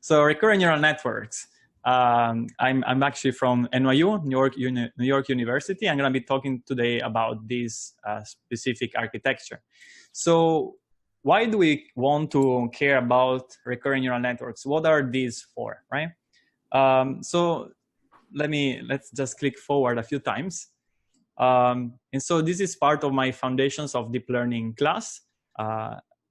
So recurrent neural networks. I'm actually from NYU, New York University. I'm going to be talking today about this specific architecture. So why do we want to care about recurrent neural networks? What are these for, right? So let's just click forward a few times. And so this is part of my Foundations of Deep Learning class.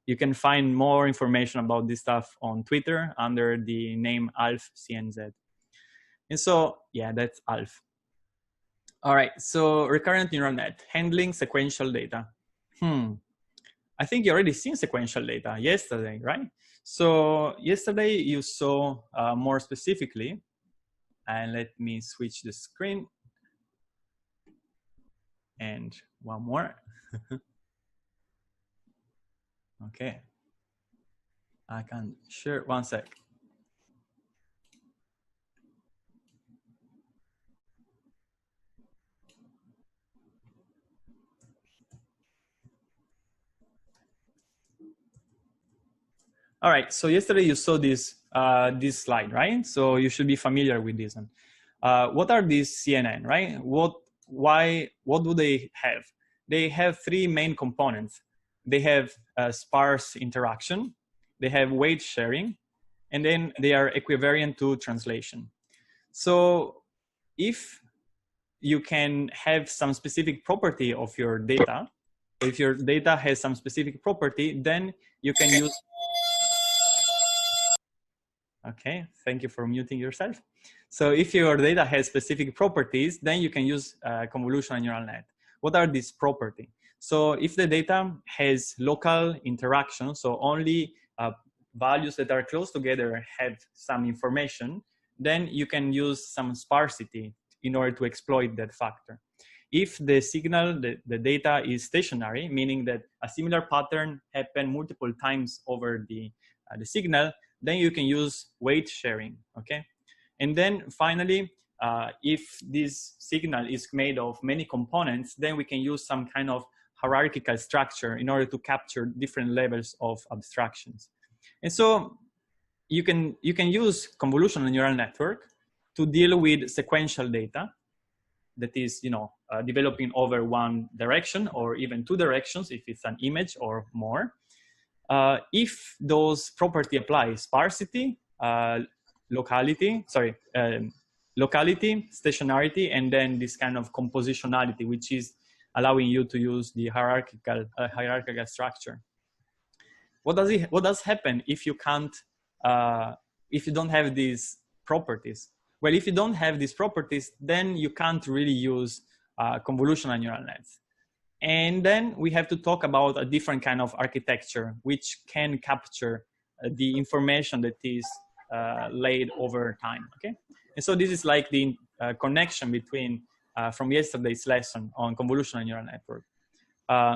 You can find more information about this stuff on Twitter under the name AlfCNZ. And so, yeah, that's Alf. All right, so recurrent neural net, handling sequential data. I think you already seen sequential data yesterday, right? So yesterday you saw more specifically, and let me switch the screen. And one more. Okay. I can share one sec. All right, so yesterday you saw this, this slide, right? So you should be familiar with this one. What are these CNN, right? What do they have? They have three main components. They have sparse interaction, they have weight sharing, and then they are equivariant to translation. So if you can have some specific property of your data, if your data has some specific property, then you can use, okay, thank you for muting yourself. So if your data has specific properties, then you can use convolutional neural net. What are these properties? So if the data has local interaction, so only values that are close together have some information, then you can use some sparsity in order to exploit that factor. If the signal, the data is stationary, meaning that a similar pattern happened multiple times over the signal, then you can use weight sharing, okay? And then finally, if this signal is made of many components, then we can use some kind of hierarchical structure in order to capture different levels of abstractions. And so you can use convolutional neural network to deal with sequential data that is, developing over one direction or even two directions if it's an image or more. If those properties apply, sparsity, locality, stationarity, and then this kind of compositionality, which is allowing you to use the hierarchical structure. What does happen if you can't, if you don't have these properties? Well, if you don't have these properties, then you can't really use convolutional neural nets. And then we have to talk about a different kind of architecture, which can capture the information that is laid over time, okay? And so this is like the connection between, from yesterday's lesson on convolutional neural network.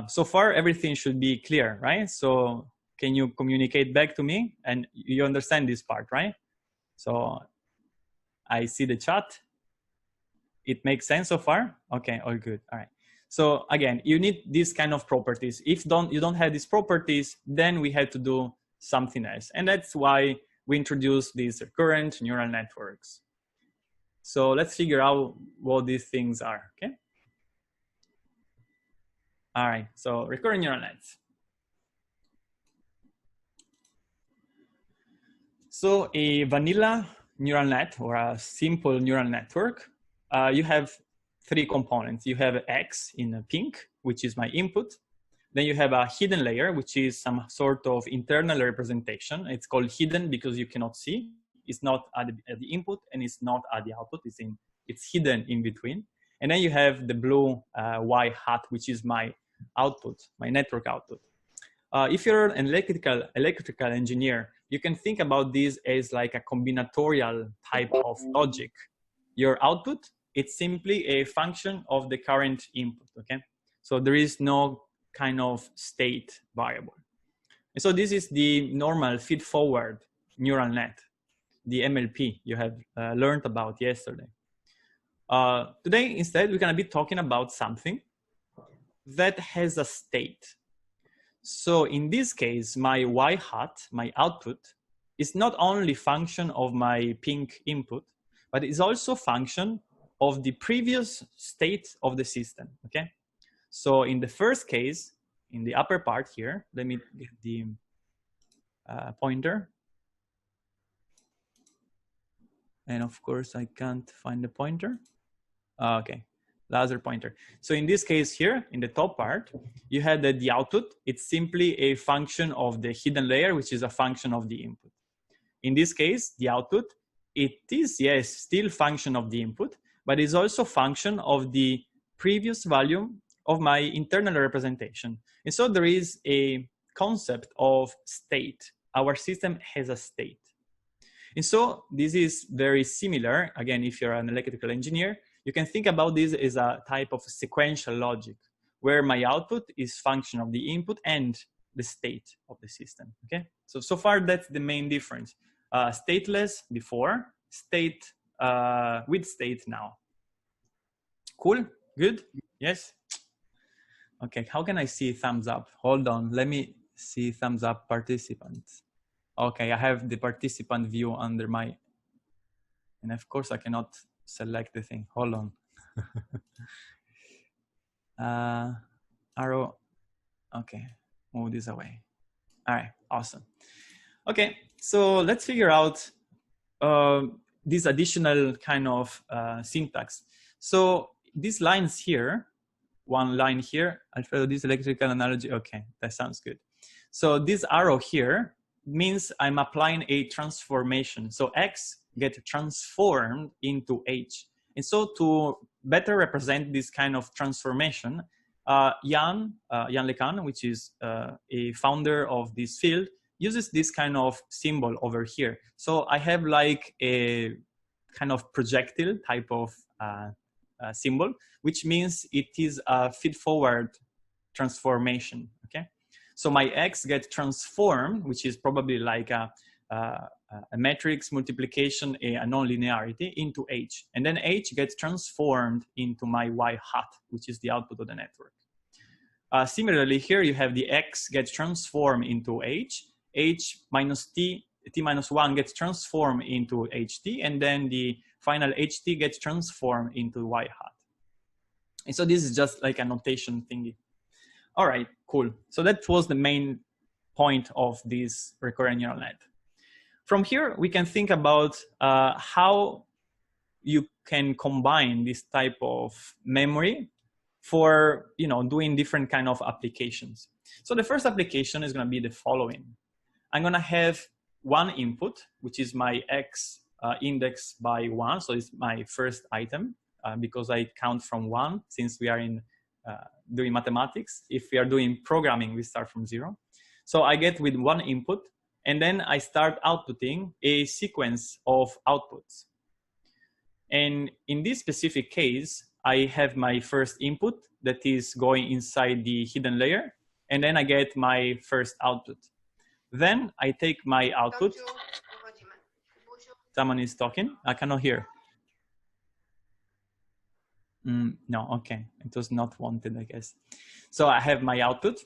So far, everything should be clear, right? So can you communicate back to me? And you understand this part, right? So I see the chat. It makes sense so far? Okay, all good, all right. So again, you need these kind of properties. If you don't have these properties, then we have to do something else. And that's why we introduce these recurrent neural networks. So let's figure out what these things are, okay? All right, so recurrent neural nets. So a vanilla neural net or a simple neural network, you have three components. You have X in pink, which is my input. Then you have a hidden layer, which is some sort of internal representation. It's called hidden because you cannot see. It's not at the input and it's not at the output. It's hidden in between. And then you have the blue Y hat, which is my output, my network output. If you're an electrical engineer, you can think about this as like a combinatorial type of logic. Your output, it's simply a function of the current input, okay? So there is no kind of state variable. And so this is the normal feed-forward neural net, the MLP you have learned about yesterday. Today, instead, we're gonna be talking about something that has a state. So in this case, my Y hat, my output, is not only function of my pink input, but it's also function of the previous state of the system, okay? So in the first case, in the upper part here, let me get the pointer. And of course, I can't find the pointer. Okay, laser pointer. So in this case here, in the top part, you had that the output, it's simply a function of the hidden layer, which is a function of the input. In this case, the output, it is, yes, still function of the input, but it's also function of the previous value of my internal representation. And so there is a concept of state. Our system has a state. And so this is very similar. Again, if you're an electrical engineer, you can think about this as a type of sequential logic, where my output is function of the input and the state of the system, okay? So far, that's the main difference. Stateless before, state with state now. Cool, good, yes? Okay, how can I see thumbs up? Hold on, let me see thumbs up participants. Okay, I have the participant view under my, and of course I cannot select the thing. Hold on. Arrow. Okay, move this away. All right, awesome. Okay, so let's figure out this additional kind of syntax. So these lines here, one line here, Alfredo, this electrical analogy. Okay, that sounds good. So this arrow here means I'm applying a transformation. So X gets transformed into H. And so to better represent this kind of transformation, Jan LeCun, which is a founder of this field, uses this kind of symbol over here. So I have like a kind of projectile type of symbol, which means it is a feed-forward transformation, okay? So my X gets transformed, which is probably like a matrix multiplication, a non-linearity, into H. And then H gets transformed into my Y hat, which is the output of the network. Similarly, here you have the X gets transformed into H, H minus T minus 1 gets transformed into HT, and then the final HT gets transformed into Y hat. And so this is just like a notation thingy. All right, cool. So that was the main point of this recurrent neural net. From here, we can think about how you can combine this type of memory for doing different kind of applications. So the first application is going to be the following. I'm going to have one input, which is my X index by 1. So it's my first item because I count from 1 since we are in doing mathematics. If we are doing programming, we start from 0. So I get with one input, and then I start outputting a sequence of outputs. And in this specific case, I have my first input that is going inside the hidden layer, and then I get my first output. Then I take my output. Someone is talking. I cannot hear. No, okay. It was not wanted, I guess. So I have my output.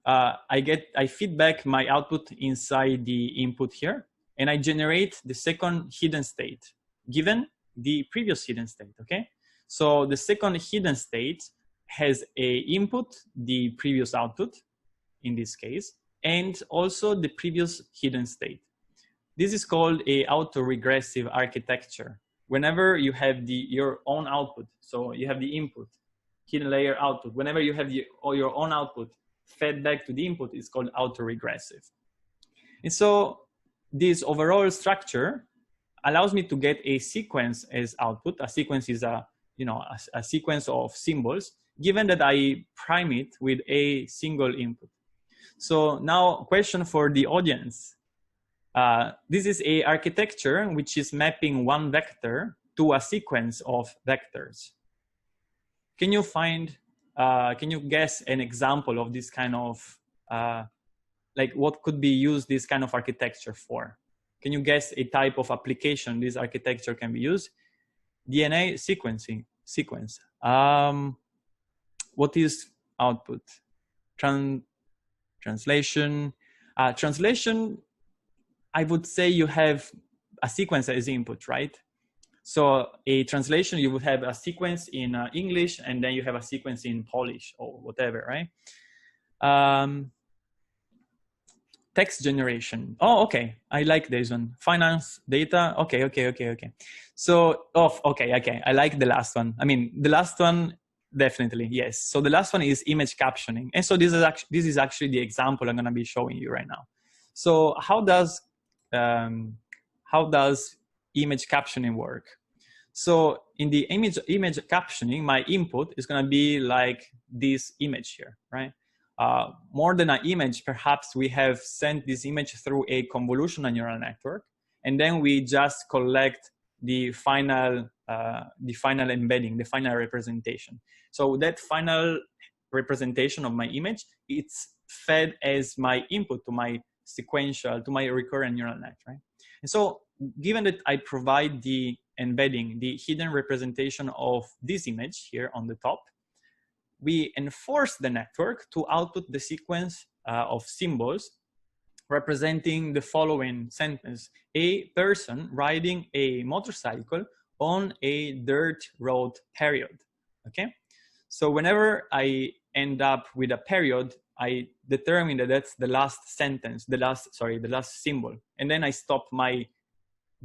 I feed back my output inside the input here, and I generate the second hidden state given the previous hidden state, okay? So the second hidden state has a input, the previous output in this case, and also the previous hidden state. This is called a autoregressive architecture. Whenever you have your own output, so you have the input, hidden layer output, whenever you have your own output fed back to the input, it's called autoregressive. And so this overall structure allows me to get a sequence as output. A sequence is a sequence of symbols, given that I prime it with a single input. So now, question for the audience. This is a architecture which is mapping one vector to a sequence of vectors. Can you guess an example of this kind of, like what could be used this kind of architecture for? Can you guess a type of application this architecture can be used? DNA sequencing, sequence. What is output? Translation. Translation I would say you have a sequence as input, right? So a translation, you would have a sequence in English, and then you have a sequence in Polish or whatever, right? Text generation. Oh, okay. I like this one. Finance data. Okay. So, okay. I like the last one. I mean, the last one, definitely, yes. So the last one is image captioning. And so this is actually the example I'm going to be showing you right now. So how does image captioning work? So in the image captioning, my input is going to be like this image here, right? More than an image, perhaps we have sent this image through a convolutional neural network, and then we just collect the final embedding, the final representation. So that final representation of my image, it's fed as my input to my sequential, to my recurrent neural net, right? And so given that I provide the embedding, the hidden representation of this image here on the top, we enforce the network to output the sequence of symbols representing the following sentence: a person riding a motorcycle on a dirt road, period. Okay, so whenever I end up with a period, I determine that that's the last sentence, the last symbol, and then I stop my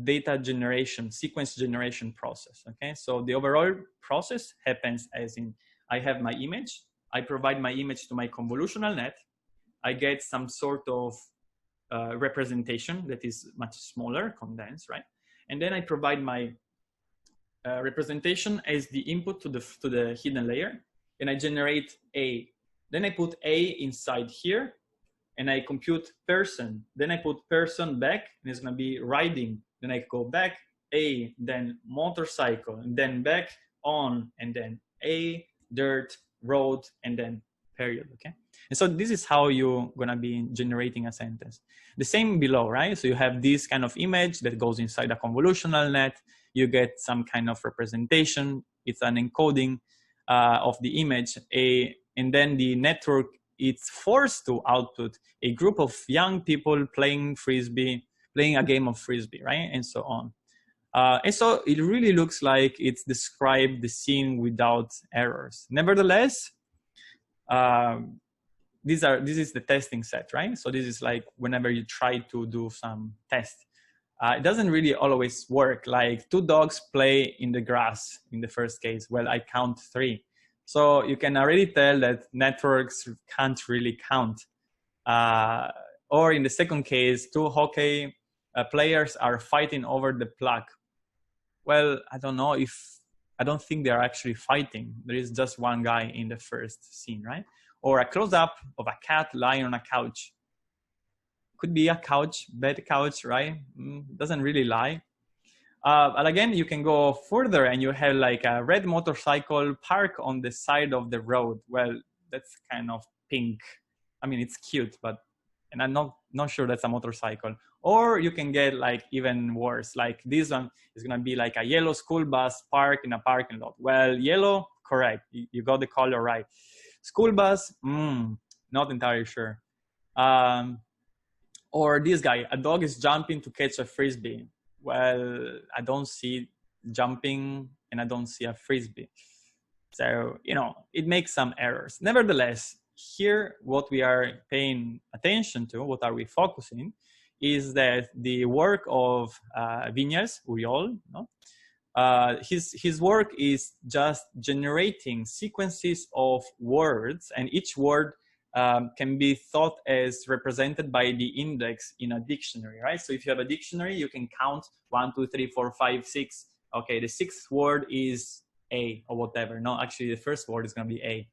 data generation, sequence generation process. Okay, so the overall process happens as in, I have my image, I provide my image to my convolutional net, I get some sort of representation that is much smaller, condensed, right? And then I provide my representation as the input to the hidden layer, and I generate A. Then I put A inside here, and I compute person. Then I put person back, and it's gonna be riding. Then I go back, A, then motorcycle, and then back on, and then A, dirt, road, and then period, okay? And so this is how you're gonna be generating a sentence. The same below, right? So you have this kind of image that goes inside a convolutional net. You get some kind of representation. It's an encoding of the image, and then the network, it's forced to output a group of young people playing a game of frisbee, right? And so on. And so it really looks like it's described the scene without errors. Nevertheless, this is the testing set, right? So this is like whenever you try to do some test. It doesn't really always work. Like 2 dogs play in the grass in the first case. Well, I count 3. So you can already tell that networks can't really count. Or in the second case, 2 hockey players are fighting over the puck. Well, I don't think they're actually fighting. There is just one guy in the first scene, right? Or a close-up of a cat lying on a couch. Could be a couch, bed couch, right? Doesn't really lie. But again, you can go further and you have like a red motorcycle parked on the side of the road. Well, that's kind of pink. I mean, it's cute, and I'm not sure that's a motorcycle. Or you can get like even worse. Like this one is gonna be like a yellow school bus parked in a parking lot. Well, yellow, correct. You got the color right. School bus, not entirely sure. Or this guy, a dog is jumping to catch a frisbee. Well, I don't see jumping and I don't see a frisbee. So, it makes some errors. Nevertheless, here what we are paying attention to, what are we focusing, is that the work of Viñas, Uriol, his work is just generating sequences of words, and each word can be thought as represented by the index in a dictionary, right? So if you have a dictionary, you can count 1, 2, 3, 4, 5, 6. Okay, the 6th word is A or whatever. No, actually the first word is going to be A.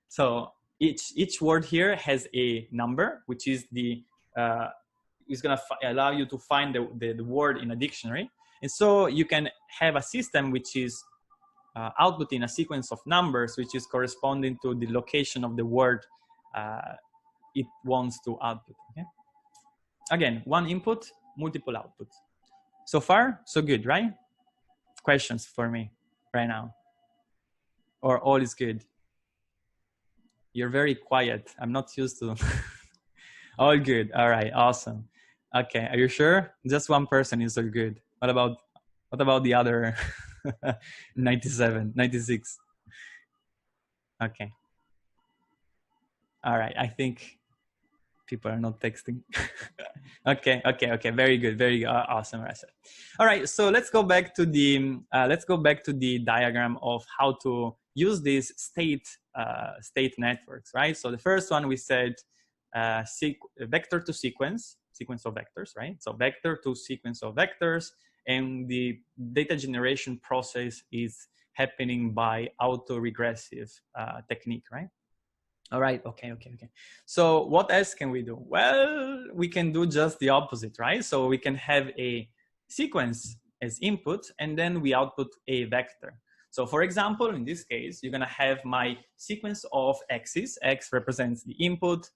So each word here has a number, which is is going to allow you to find the word in a dictionary. And so you can have a system which is outputting a sequence of numbers, which is corresponding to the location of the word it wants to output. Okay? Again, one input, multiple outputs. So far, so good, right? Questions for me right now? Or all is good? You're very quiet. I'm not used to. All good. All right. Awesome. Okay, are you sure? Just one person is so good. What about the other 97, 96? Okay. All right. I think people are not texting. Okay. Very good. Very good. Awesome, Rasa. All right. So let's go back to the diagram of how to use these state networks, right? So the first one we said vector to sequence of vectors, right? So vector to sequence of vectors, and the data generation process is happening by autoregressive technique, right? All right, okay. So what else can we do? Well, we can do just the opposite, right? So we can have a sequence as input, and then we output a vector. So for example, in this case, you're gonna have my sequence of x's. X represents the input.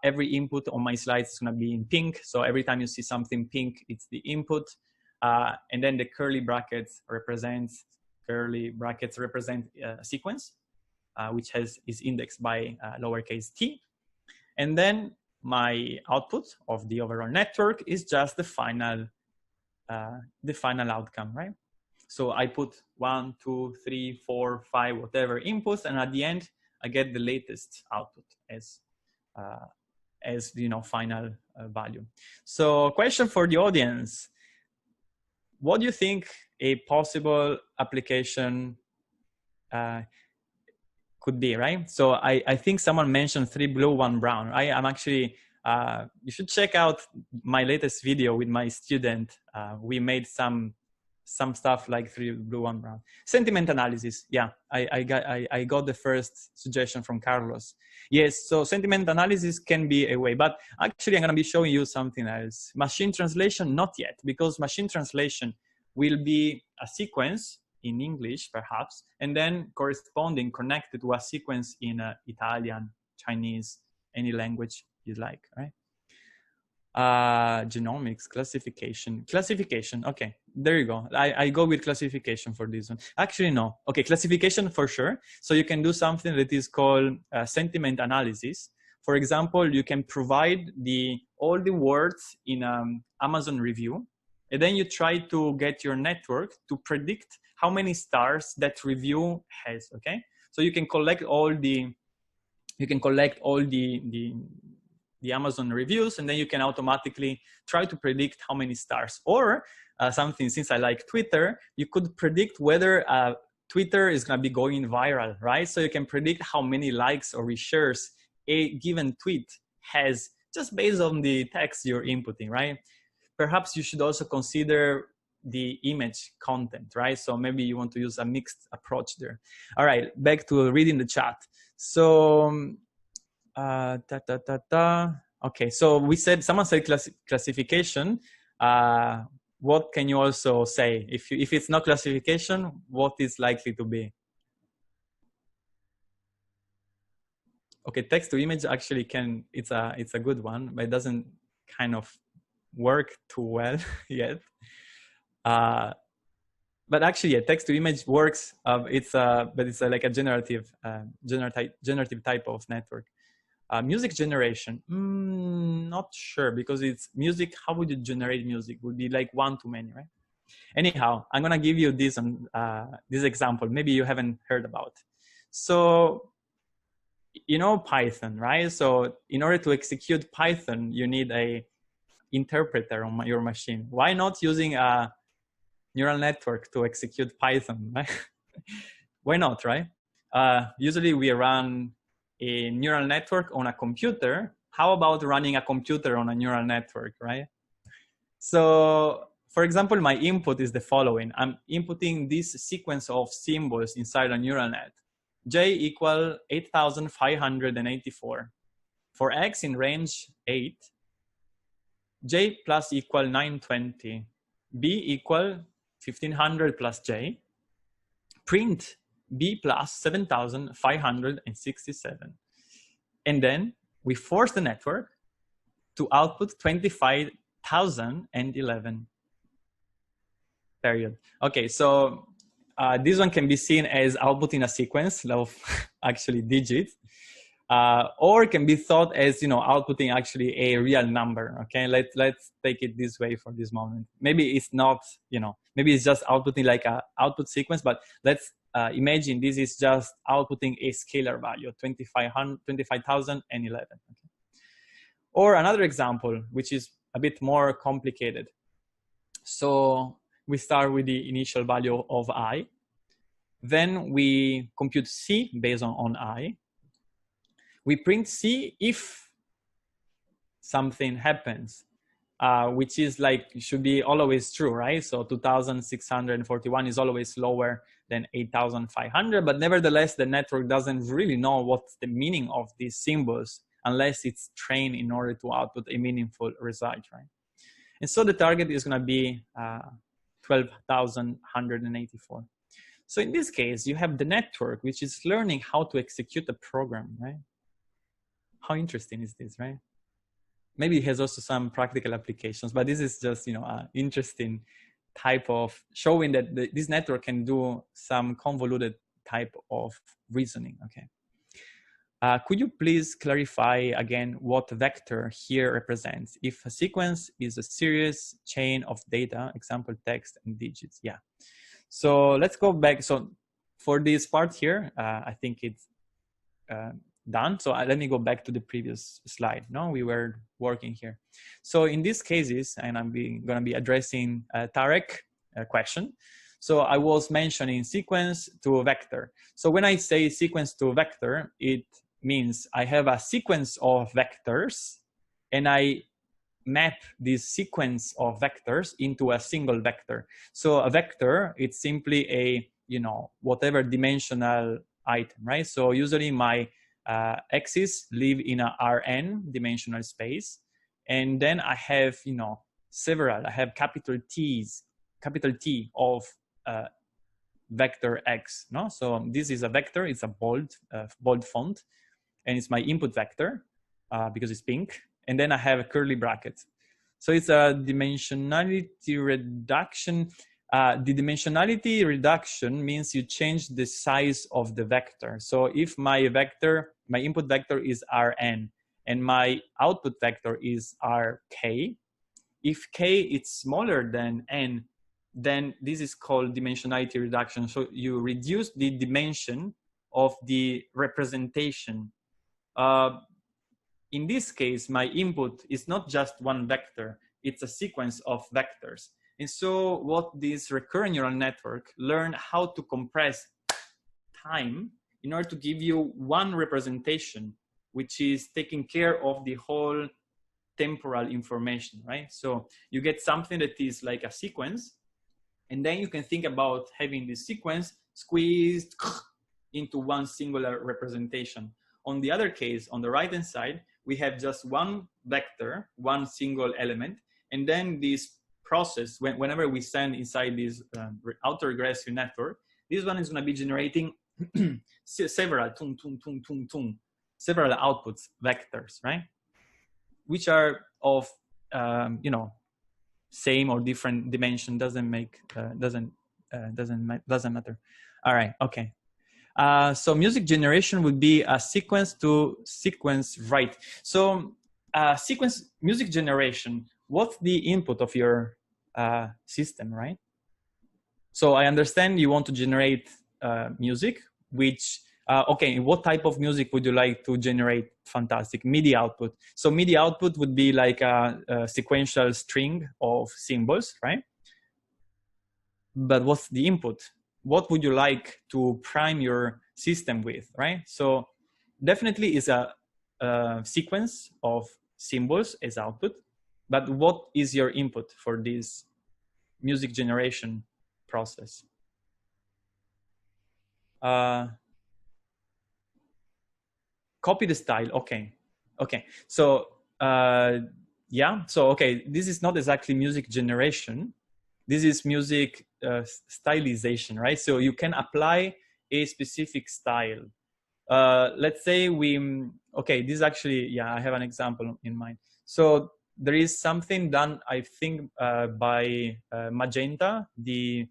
Every input on my slides is gonna be in pink. So every time you see something pink, it's the input. And then the curly brackets represent a sequence. Which is indexed by lowercase t. And then my output of the overall network is just the final outcome, right? So I put 1, 2, 3, 4, 5, whatever inputs, and at the end I get the latest output as final value. So question for the audience: what do you think a possible application could be, right? So I think someone mentioned 3 blue, 1 brown. I'm actually, you should check out my latest video with my student. We made some stuff like 3 blue, 1 brown. Sentiment analysis. Yeah, I got the first suggestion from Carlos. Yes, so sentiment analysis can be a way, but actually I'm gonna be showing you something else. Machine translation, not yet, because machine translation will be a sequence in English, perhaps, and then corresponding connected to a sequence in Italian, Chinese, any language you like, right? Genomics, classification. Okay, there you go. I go with classification for this one. Actually, no. Okay, classification for sure. So you can do something that is called sentiment analysis. For example, you can provide all the words in Amazon review, and then you try to get your network to predict how many stars that review has. Okay, so you can collect all the Amazon reviews, and then you can automatically try to predict how many stars. Or something, since I like Twitter, you could predict whether Twitter is going to be going viral, right? So you can predict how many likes or reshares a given tweet has just based on the text you're inputting, right? Perhaps you should also consider the image content, right? So maybe you want to use a mixed approach there. All right, back to reading the chat. So, okay, so someone said classification. What can you also say? If it's not classification, what is likely to be? Okay, text to image actually it's a good one, but it doesn't kind of work too well yet. But actually, yeah, text to image works. But it's like a generative type of network. Music generation, not sure, because it's music. How would you generate music? Would be like one too many, right? Anyhow, I'm gonna give you this example. Maybe you haven't heard about. So, you know Python, right? So in order to execute Python, you need a interpreter on your machine. Why not using a neural network to execute Python, right? Why not, right? Usually we run a neural network on a computer. How about running a computer on a neural network, right? So, for example, my input is the following. I'm inputting this sequence of symbols inside a neural net. J equal 8,584. For X in range 8, J plus equal 920. B equal 1500 plus J. Print B plus 7,567. And then we force the network to output 25,011. Period. Okay, so this one can be seen as output in a sequence of actually digits. or it can be thought as, you know, outputting actually a real number. Okay, let's take it this way for this moment. Maybe it's not, you know, maybe it's just outputting like a output sequence, but let's imagine this is just outputting a scalar value, 25,011. Okay. Or another example, which is a bit more complicated. So we start with the initial value of I. Then we compute C based on I. We print C if something happens, which is like, should be always true, right? So 2,641 is always lower than 8,500, but nevertheless, the network doesn't really know what's the meaning of these symbols unless it's trained in order to output a meaningful result, right? And so the target is going to be 12,184. So in this case, you have the network, which is learning how to execute a program, right? How interesting is this, right? Maybe it has also some practical applications, but this is just, you know, an interesting type of showing that this network can do some convoluted type of reasoning, okay? Could you please clarify again what vector here represents? If a sequence is a series chain of data, example text and digits, yeah. So let's go back. So for this part here, I think it's done. So let me go back to the previous slide. No, we were working here. So in these cases, and I'm going to be addressing Tarek question. So I was mentioning sequence to vector. So when I say sequence to vector, it means I have a sequence of vectors and I map this sequence of vectors into a single vector. So a vector, it's simply a, you know, whatever dimensional item, right? So usually my axes live in a Rn dimensional space. And then I have, you know, several, I have capital T of vector X, no? So this is a vector, it's a bold font, and it's my input vector because it's pink. And then I have a curly bracket. So it's a dimensionality reduction. The dimensionality reduction means you change the size of the vector. So if my vector, my input vector is Rn and my output vector is Rk, if k is smaller than n, then this is called dimensionality reduction. So you reduce the dimension of the representation. In this case, my input is not just one vector, it's a sequence of vectors. And so what this recurrent neural network learned how to compress time in order to give you one representation, which is taking care of the whole temporal information, right? So you get something that is like a sequence, and then you can think about having this sequence squeezed into one singular representation. On the other case, on the right-hand side, we have just one vector, one single element, and then this process, whenever we send inside this autoregressive network, this one is going to be generating several several outputs vectors, right? Which are of you know, same or different dimension, doesn't matter. All right, okay. So music generation would be a sequence to sequence, right? So sequence music generation, what's the input of your system, right? So I understand you want to generate music, which, okay, what type of music would you like to generate? Fantastic, MIDI output. So MIDI output would be like a sequential string of symbols, right? But what's the input? What would you like to prime your system with, right? So definitely is a sequence of symbols as output, but what is your input for this music generation process? Copy the style, okay. Okay, so yeah, so okay, this is not exactly music generation. This is music stylization, right? So you can apply a specific style. Let's say okay, this actually, yeah, I have an example in mind. So there is something done, I think, by Magenta, the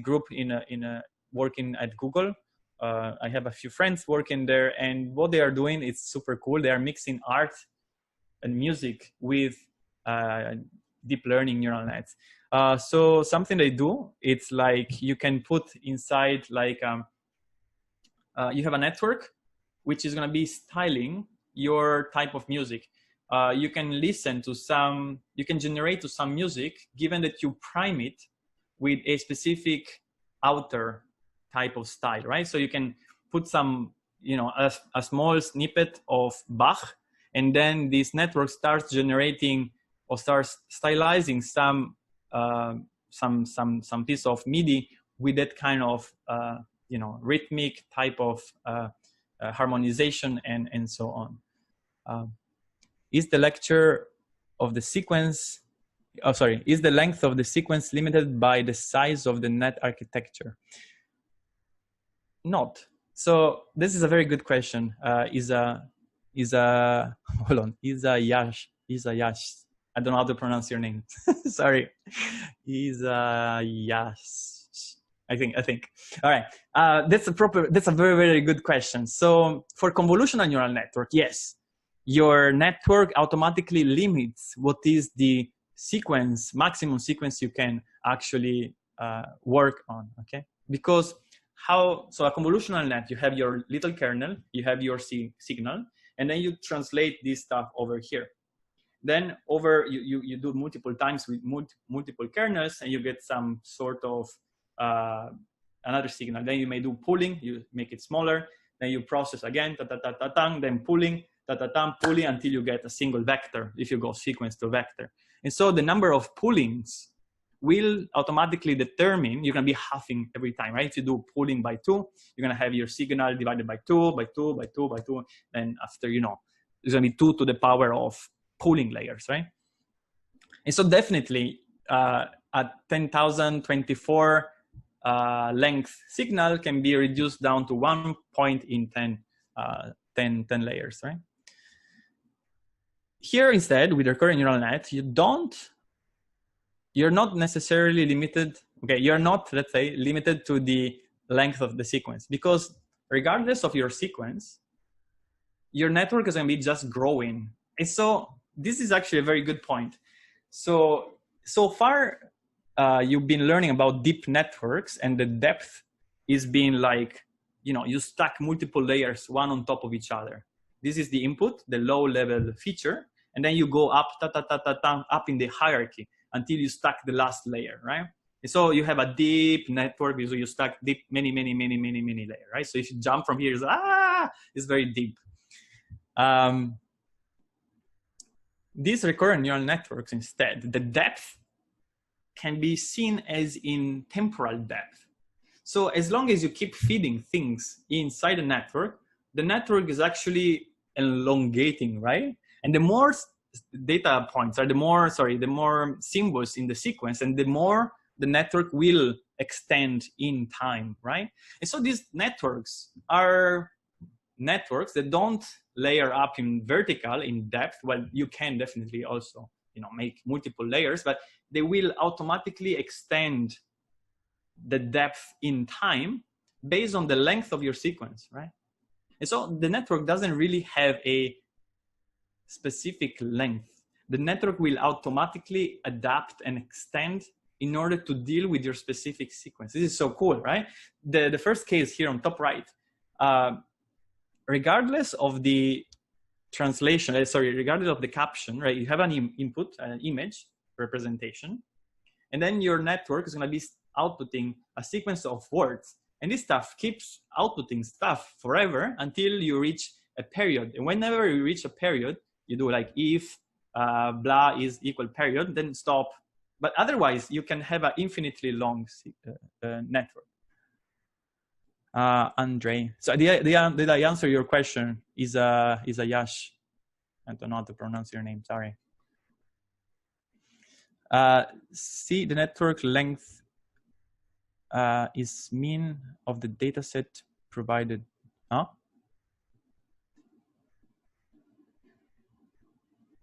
group in working at Google, I have a few friends working there, and what they are doing is super cool. They are mixing art and music with deep learning neural nets. So something they do, it's like you can put inside like you have a network which is going to be styling your type of music. You can listen to some, you can generate to some music given that you prime it with a specific outer type of style, right? So you can put some, you know, a small snippet of Bach, and then this network starts generating or starts stylizing some piece of MIDI with that kind of you know, rhythmic type of harmonization and so on. Is the lecture of the sequence, oh sorry, is the length of the sequence limited by the size of the net architecture? Not. So this is a very good question. Hold on, Yash. I don't know how to pronounce your name. Sorry. Yash. I think. All right. That's a very, very good question. So for convolutional neural network, yes, your network automatically limits what is the sequence, maximum sequence you can actually work on, okay? Because so a convolutional net, you have your little kernel, you have your signal, and then you translate this stuff over here. Then you do multiple times with multiple kernels, and you get some sort of another signal. Then you may do pooling, you make it smaller, then you process again, then pooling, pooling until you get a single vector if you go sequence to vector. And so the number of poolings will automatically determine, you're going to be halving every time, right? If you do pooling by 2, you're going to have your signal divided by 2, by 2, by 2, by 2. Then after, you know, there's going to be 2 to the power of pooling layers, right? And so definitely at 10,024 length signal can be reduced down to 1 point in 10 layers, right? Here instead, with recurrent neural net, you're not necessarily limited, okay, you're not, let's say, limited to the length of the sequence, because regardless of your sequence, your network is going to be just growing. And so this is actually a very good point. So far, you've been learning about deep networks, and the depth is being like, you know, you stack multiple layers one on top of each other. This is the input, the low level feature, and then you go up, up in the hierarchy until you stack the last layer, right? And so you have a deep network because you stack deep many layers, right? So if you jump from here, it's very deep. These recurrent neural networks instead, the depth can be seen as in temporal depth. So as long as you keep feeding things inside the network is actually elongating, right? And the more data points are, the more symbols in the sequence, and the more the network will extend in time, right? And so these networks are networks that don't layer up in vertical, in depth. Well, you can definitely also, you know, make multiple layers, but they will automatically extend the depth in time based on the length of your sequence, right? And so the network doesn't really have a specific length. The network will automatically adapt and extend in order to deal with your specific sequence. This is so cool, right? The first case here on top right, regardless of the translation, regardless of the caption, right? You have an input, an image representation, and then your network is going to be outputting a sequence of words. And this stuff keeps outputting stuff forever until you reach a period. And whenever you reach a period, you do like if blah is equal period, then stop. But otherwise, you can have an infinitely long network. Andre, so did I answer your question? Is a Yash? I don't know how to pronounce your name. Sorry. See, the network length is mean of the data set provided. Huh?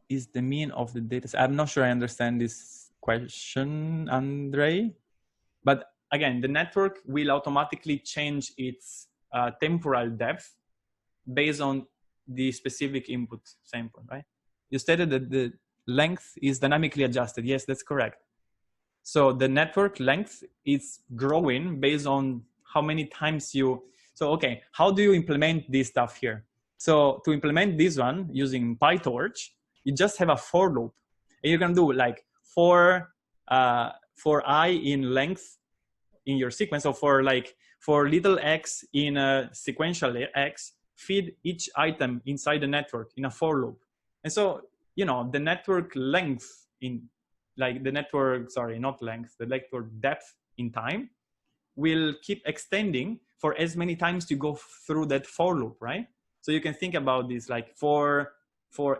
Is the mean of the data set? I'm not sure I understand this question, Andre. But again, the network will automatically change its temporal depth based on the specific input sample, right? You stated that the length is dynamically adjusted. Yes, that's correct. So the network length is growing based on how many times you, so okay, how do you implement this stuff here? So to implement this one using PyTorch, you just have a for loop. And you can do like for I in length in your sequence, or for little x in a sequential x, feed each item inside the network in a for loop. And so, you know, the network length in like the network, sorry, not length, the network depth in time will keep extending for as many times you go through that for loop, right? So you can think about this like for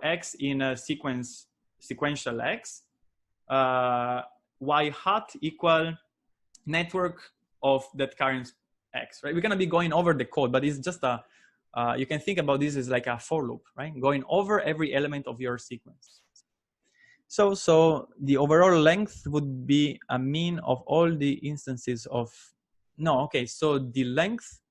x in a sequential x, y hat equal network of that current x, right? We're gonna be going over the code, but it's just a, you can think about this as like a for loop, right? Going over every element of your sequence. So the overall length would be a mean of all the instances of, no, okay, so the length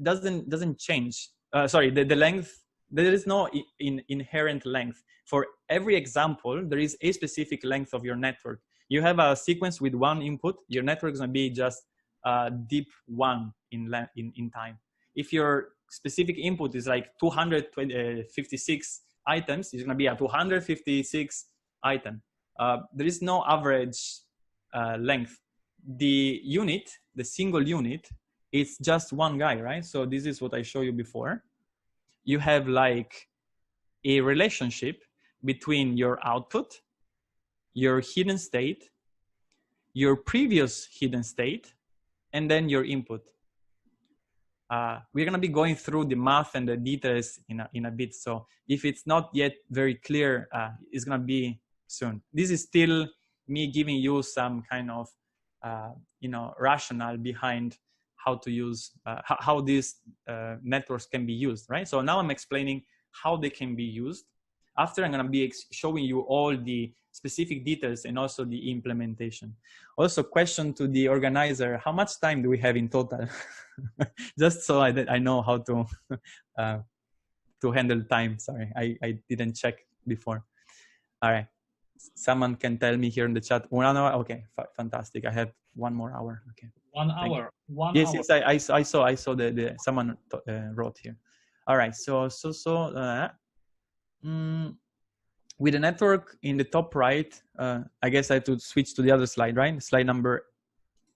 doesn't change. Sorry, the length, there is no inherent length. For every example, there is a specific length of your network. You have a sequence with one input, your network is gonna be just deep one in time. If your specific input is like 256 items, it's gonna be a 256 item. There is no average length. The unit, the single unit, it's just one guy, right? So this is what I showed you before. You have like a relationship between your output, your hidden state, your previous hidden state, and then your input. We're gonna be going through the math and the details in a bit. So if it's not yet very clear, it's gonna be soon. This is still me giving you some kind of, you know, rationale behind how to use, how these networks can be used, right? So now I'm explaining how they can be used. After, I'm gonna be showing you all the specific details and also the implementation. Also, question to the organizer, how much time do we have in total? Just so I know how to handle time. Sorry, I didn't check before. All right, someone can tell me here in the chat. 1 hour, okay, fantastic. I have 1 more hour. Okay. 1 hour. Yes, hour. Yes, I saw the someone wrote here. All right, so with the network in the top right, I guess I have to switch to the other slide, right? Slide number,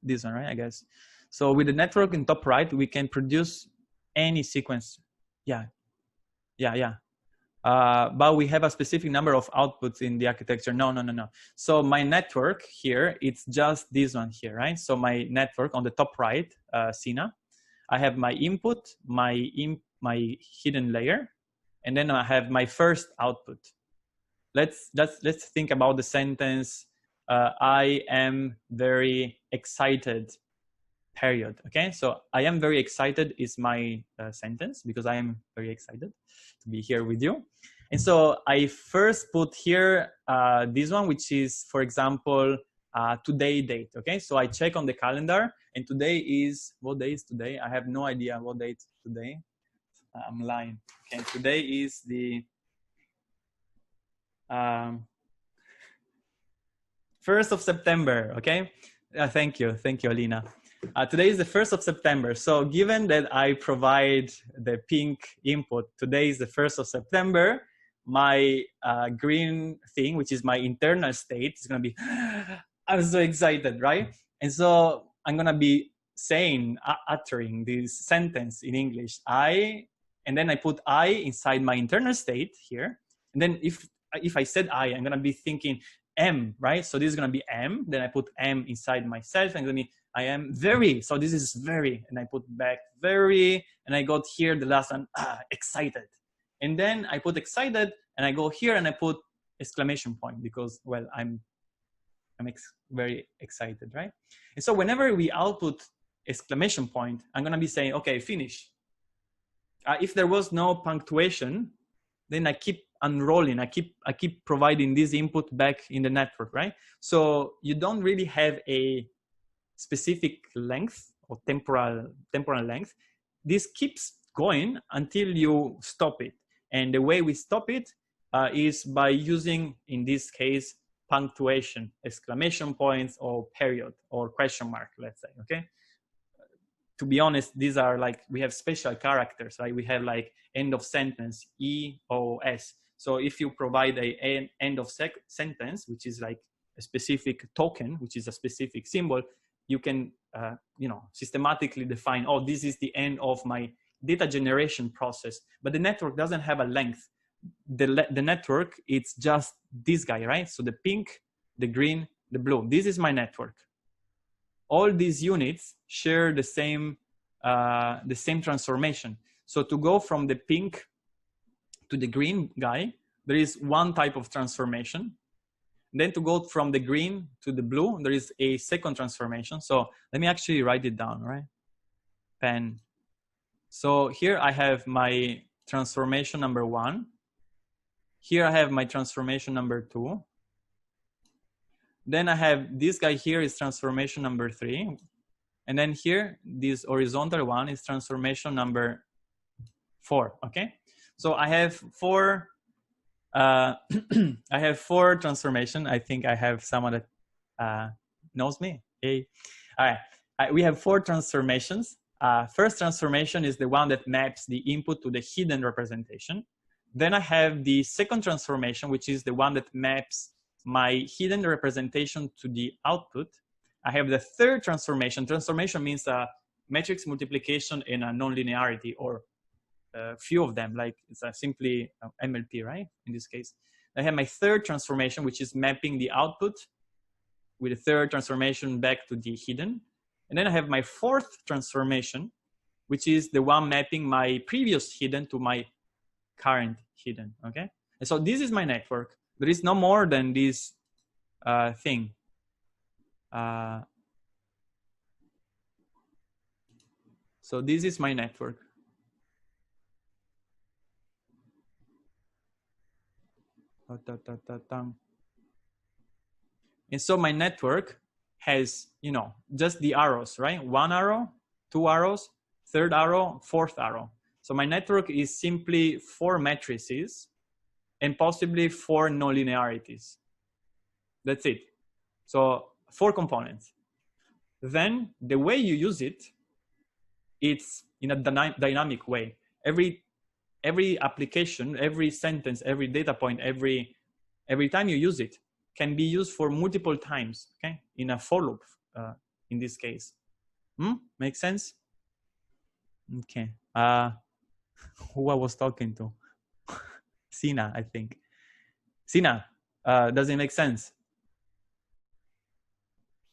this one, right? I guess. So with the network in top right, we can produce any sequence. Yeah. But we have a specific number of outputs in the architecture. No. So my network here, it's just this one here, right? So my network on the top right, Sina, I have my input, my hidden layer, and then I have my first output. Let's think about the sentence, I am very excited, period. Okay, so I am very excited is my sentence because I am very excited to be here with you. And so I first put here this one, which is, for example, today date. Okay, so I check on the calendar, and today is, what day is today? I have no idea what date today. I'm lying. Okay, today is the 1st of September. Okay, thank you, Alina. Today is the 1st of September. So given that I provide the pink input, today is the 1st of September, my green thing, which is my internal state, is going to be, I'm so excited, right? And so I'm going to be saying, uttering this sentence in English, and then I put I inside my internal state here. And then if I said I'm going to be thinking M, right? So this is going to be M. Then I put M inside myself, and then I am very. So this is very, and I put back very, and I got here the last one, excited. And then I put excited, and I go here and I put exclamation point because, well, I'm very excited, right? And so whenever we output exclamation point, I'm going to be saying, okay, finish. If there was no punctuation, then I keep unrolling. I keep providing this input back in the network, right? So you don't really have a specific length or temporal length. this keeps going until you stop it. And the way we stop it is by using, in this case, punctuation, exclamation points or period or question mark, let's say, okay? To be honest, these are like, we have special characters, right? We have like end of sentence, EOS. So if you provide an end of sentence, which is like a specific token, which is a specific symbol, you can, you know, systematically define, oh, this is the end of my data generation process. But the network doesn't have a length. The network, it's just this guy, right? So the pink, the green, the blue. This is my network. All these units share the same transformation. So to go from the pink to the green guy, there is one type of transformation. Then to go from the green to the blue, there is a second transformation. So let me actually write it down, right? Pen. So here I have my transformation number 1. Here I have my transformation number 2. Then I have this guy here is transformation number 3. And then here, this horizontal one is transformation number 4, okay? So I have 4, I have 4 transformation. I think I have someone that knows me. Hey. All right, we have 4 transformations. First transformation is the one that maps the input to the hidden representation. Then I have the second transformation, which is the one that maps my hidden representation to the output. I have the third transformation. Transformation means a matrix multiplication and a nonlinearity, or a few of them, like it's simply MLP, right? In this case, I have my third transformation, which is mapping the output with a third transformation back to the hidden. And then I have my fourth transformation, which is the one mapping my previous hidden to my current hidden, okay? And so this is my network. There is no more than this thing. So this is my network. And so my network has, you know, just the arrows, right? 1 arrow, 2 arrows, 3rd arrow, 4th arrow. So my network is simply 4 matrices and possibly 4 nonlinearities. That's it. So 4 components. Then the way you use it, it's in a dynamic way. Every application, every sentence, every data point, every time you use it can be used for multiple times, okay? In a for loop, in this case. Make sense? Okay. Who I was talking to? Sina, I think. Sina, does it make sense?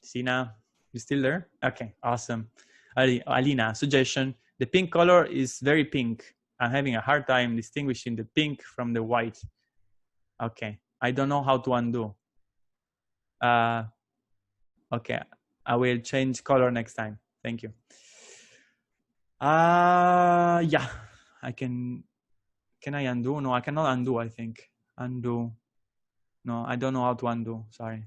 Sina, you still there? Okay, awesome. Alina, suggestion. The pink color is very pink. I'm having a hard time distinguishing the pink from the white. Okay, I don't know how to undo. Okay, I will change color next time. Thank you. Yeah, I can I undo? No, I cannot undo, I think. Undo. No, I don't know how to undo, sorry.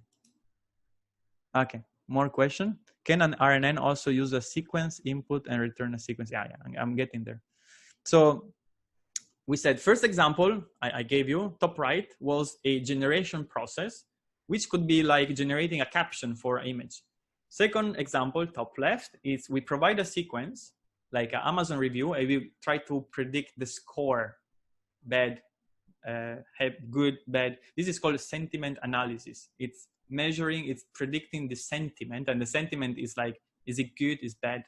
Okay, more question. Can an RNN also use a sequence input and return a sequence? Yeah, I'm getting there. So we said first example I gave you, top right, was a generation process, which could be like generating a caption for an image. Second example, top left, is we provide a sequence like an Amazon review, and we try to predict the score, bad, good, bad. This is called sentiment analysis. It's measuring, it's predicting the sentiment, and the sentiment is like, is it good, is bad?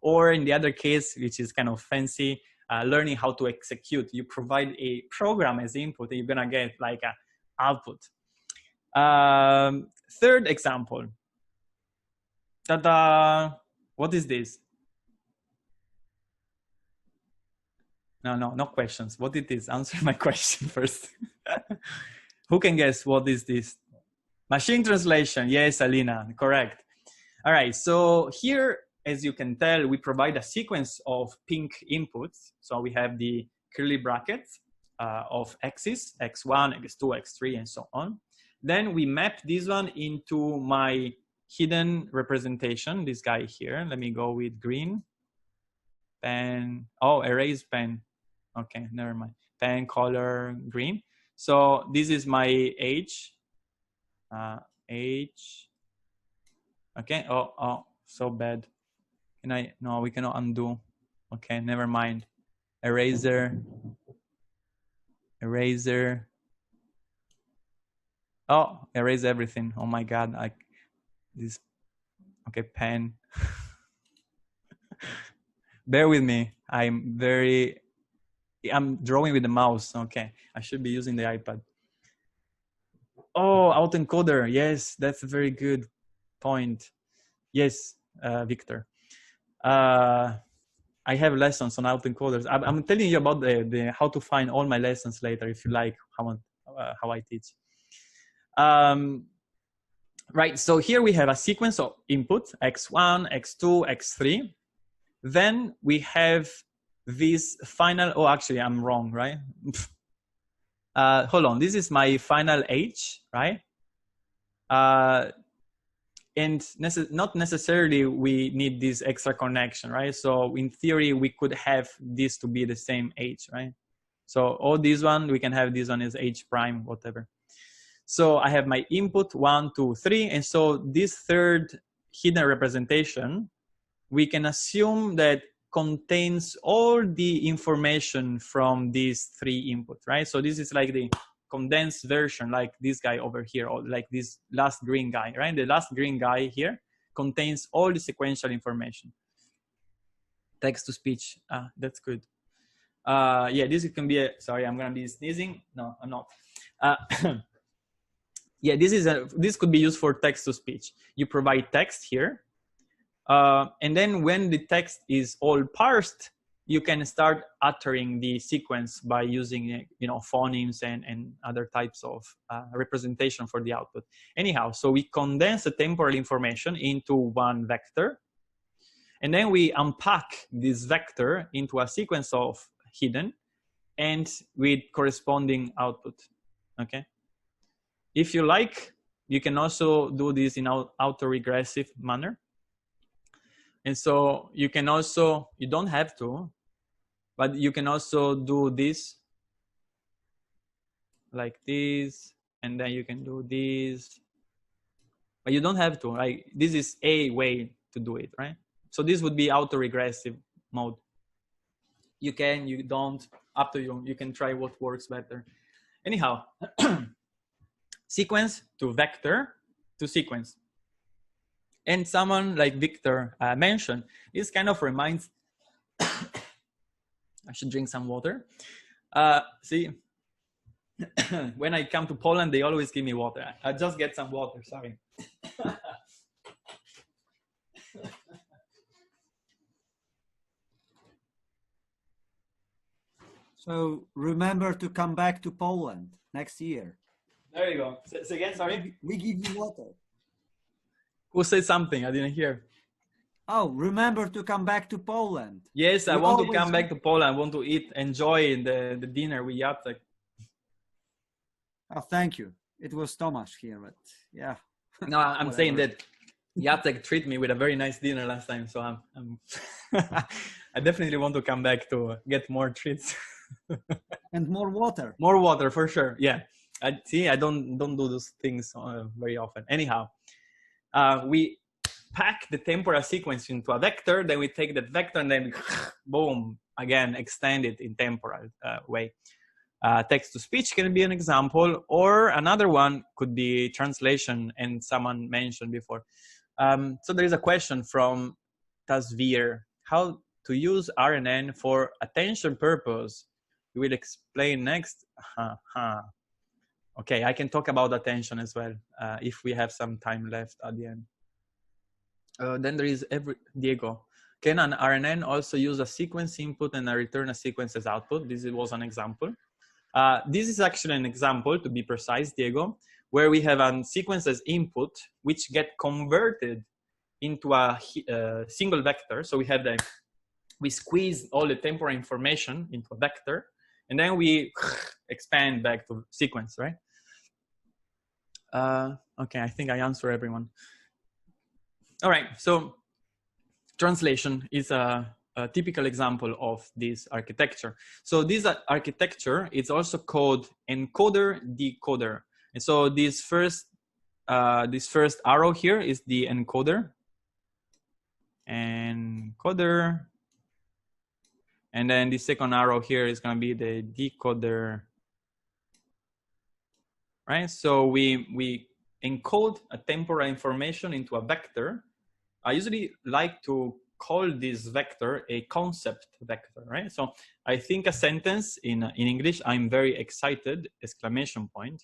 Or in the other case, which is kind of fancy, learning how to execute. You provide a program as input, and you're gonna get like an output. Third example. Ta-da! What is this? No questions. What it is? Answer my question first. Who can guess what is this? Machine translation. Yes, Alina, correct. All right, so here, as you can tell, we provide a sequence of pink inputs. So we have the curly brackets of x's, x1, x2, x3, and so on. Then we map this one into my hidden representation, this guy here. Let me go with green. pen. Oh, erase pen. Okay, never mind. Pen color green. So this is my age. Age. Okay. Oh, so bad. Can I? No, we cannot undo. Okay, never mind. Eraser. Eraser. Oh, erase everything. Oh my God. This. Okay, pen. Bear with me. I'm drawing with the mouse. Okay, I should be using the iPad. Oh, autoencoder. Yes, that's a very good point. Yes, Victor. I have lessons on autoencoders. I'm telling you about the how to find all my lessons later if you like how I teach. Right, so here we have a sequence of input, x1, x2, x3. Then we have this final, oh, actually I'm wrong, right? Hold on, this is my final age, right? And not necessarily we need this extra connection, right? So in theory, we could have this to be the same age, right? So all this one, we can have this one as h prime, whatever. So I have my input 1, 2, 3. And so this third hidden representation, we can assume that contains all the information from these 3 inputs, right? So this is like the condensed version, like this guy over here, or like this last green guy, right? The last green guy here contains all the sequential information. Text to speech, that's good. Yeah, this can be sorry, I'm gonna be sneezing. No, I'm not. Yeah, this could be used for text to speech. You provide text here, and then when the text is all parsed, you can start uttering the sequence by using phonemes and other types of representation for the output. Anyhow, so we condense the temporal information into one vector, and then we unpack this vector into a sequence of hidden and with corresponding output. Okay. If you like, you can also do this in autoregressive manner. And so you can also, you don't have to, but you can also do this like this, and then you can do this, but you don't have to, right? This is a way to do it, right? So this would be autoregressive mode. You can, you don't, up to you. You can try what works better. Anyhow, sequence to vector to sequence. And someone like Victor mentioned, this kind of reminds, I should drink some water. See, when I come to Poland, they always give me water. I just get some water, sorry. So remember to come back to Poland next year. There you go. Say again, sorry? We give you water. Who said something? I didn't hear. Oh, remember to come back to Poland. Yes, I want to come back to Poland. I want to enjoy the dinner with Jacek. Oh, thank you. It was Tomasz here, but yeah. No, I'm saying that Jacek treated me with a very nice dinner last time, so I'm I definitely want to come back to get more treats. And more water. More water for sure. Yeah. I don't do those things very often. Anyhow, we pack the temporal sequence into a vector, then we take that vector and then boom, again, extend it in temporal way. Text to speech can be an example, or another one could be translation, and someone mentioned before. So there is a question from Tasvir, how to use RNN for attention purpose. We will explain next. Okay, I can talk about attention as well if we have some time left at the end. Then there is Diego. Can an RNN also use a sequence input and return a sequence as output? This was an example. This is actually an example, to be precise, Diego, where we have a sequence as input, which get converted into a single vector. So we squeeze all the temporal information into a vector, and then we expand back to sequence, right? Okay, I think I answer everyone. All right, so translation is a typical example of this architecture. So this architecture is also called encoder-decoder. And so this first arrow here is the encoder. Encoder. And then the second arrow here is going to be the decoder. Right? So we encode a temporal information into a vector. I usually like to call this vector a concept vector, right? So I think a sentence in English, I'm very excited, exclamation point,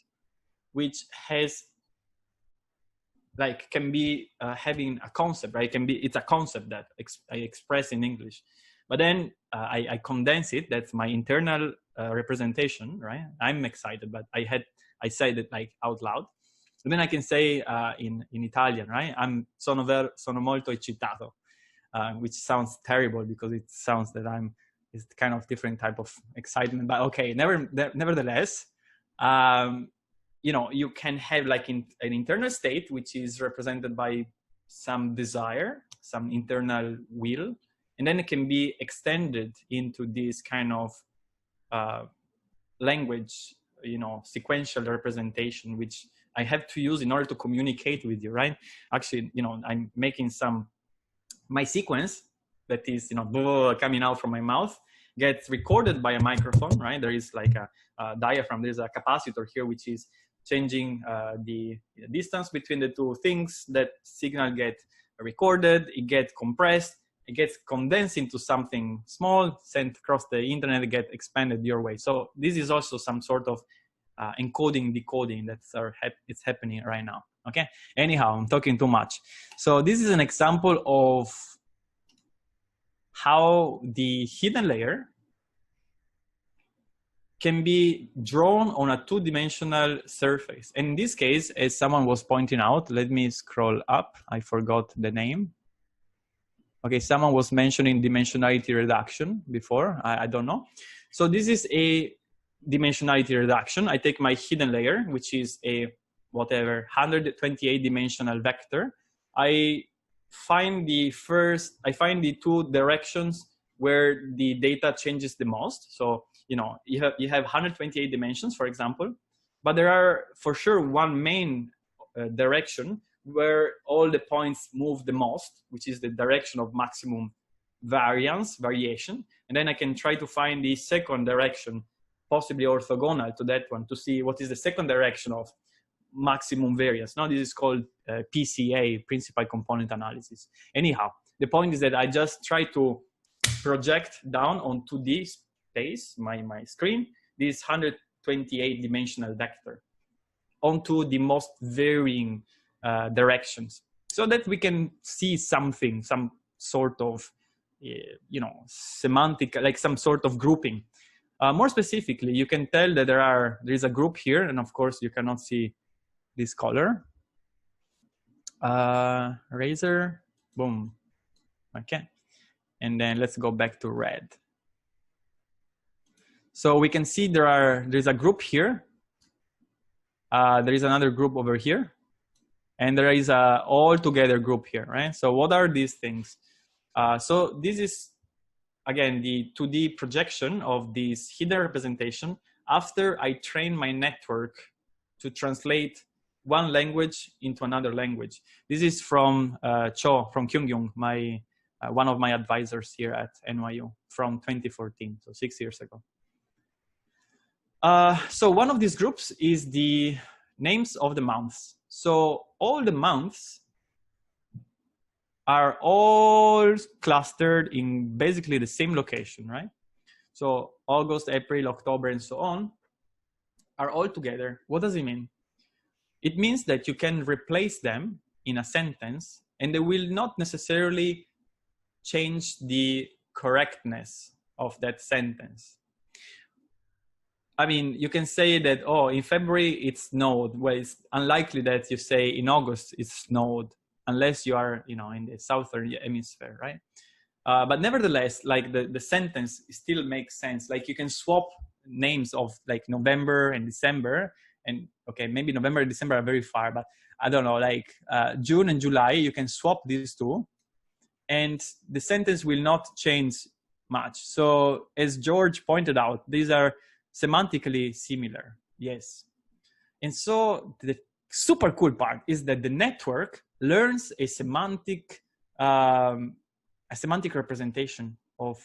which has like can be having a concept, right? It's a concept that I express in English, but then I condense it. That's my internal representation, right? I'm excited, but I said it like out loud. And then I can say in Italian, right? Sono molto eccitato, which sounds terrible because it sounds that it's kind of different type of excitement. But okay, nevertheless, you know, you can have like an internal state, which is represented by some desire, some internal will, and then it can be extended into this kind of language, you know, sequential representation, which I have to use in order to communicate with you, right? Actually, you know, I'm making my sequence that is, you know, coming out from my mouth gets recorded by a microphone, right? There is like a diaphragm, there's a capacitor here, which is changing the distance between the two things. That signal get recorded, it gets compressed, it gets condensed into something small, sent across the internet, it gets expanded your way. So this is also some sort of encoding, decoding it's happening right now. Okay. Anyhow, I'm talking too much. So this is an example of how the hidden layer can be drawn on a two-dimensional surface. And in this case, as someone was pointing out, let me scroll up. I forgot the name. Okay, someone was mentioning dimensionality reduction before. I don't know. So this is a dimensionality reduction. I take my hidden layer, which is a whatever 128 dimensional vector. I find the two directions where the data changes the most. So, you know, you have 128 dimensions, for example, but there are for sure one main direction where all the points move the most, which is the direction of maximum variation. And then I can try to find the second direction, possibly orthogonal to that one, to see what is the second direction of maximum variance. Now this is called PCA, principal component analysis. Anyhow, the point is that I just try to project down on 2D space, my screen, this 128 dimensional vector onto the most varying directions, so that we can see something, some sort of, you know, semantic, like some sort of grouping. More specifically, you can tell that there is a group here, and of course you cannot see this color. Razor, boom. Okay. And then let's go back to red. So we can see there's a group here. There is another group over here. And there is a all together group here, right? So what are these things? So this is, again, the 2D projection of this hidden representation after I train my network to translate one language into another language. This is from Cho, from Kyung-Young, one of my advisors here at NYU from 2014, so 6 years ago. So one of these groups is the names of the months. So all the months are all clustered in basically the same location, right? So August, April, October, and so on are all together. What does it mean? It means that you can replace them in a sentence and they will not necessarily change the correctness of that sentence. I mean, you can say that, oh, in February it snowed. Well, it's unlikely that you say in August it snowed, unless you are, you know, in the southern hemisphere, right? But nevertheless, like the sentence still makes sense. Like you can swap names of like November and December, and okay, maybe November and December are very far, but I don't know, like June and July, you can swap these two, and the sentence will not change much. So as George pointed out, these are semantically similar. Yes. And so the super cool part is that the network learns a semantic representation of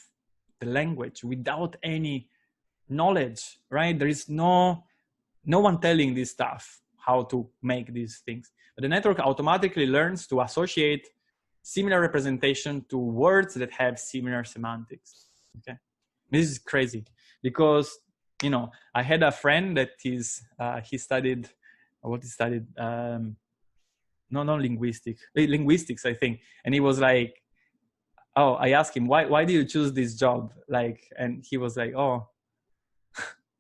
the language without any knowledge, right? There is no one telling this stuff how to make these things. But the network automatically learns to associate similar representation to words that have similar semantics. Okay, this is crazy because, you know, I had a friend that he studied linguistics, I think, and he was like, oh, I asked him, why do you choose this job? Like, and he was like, oh,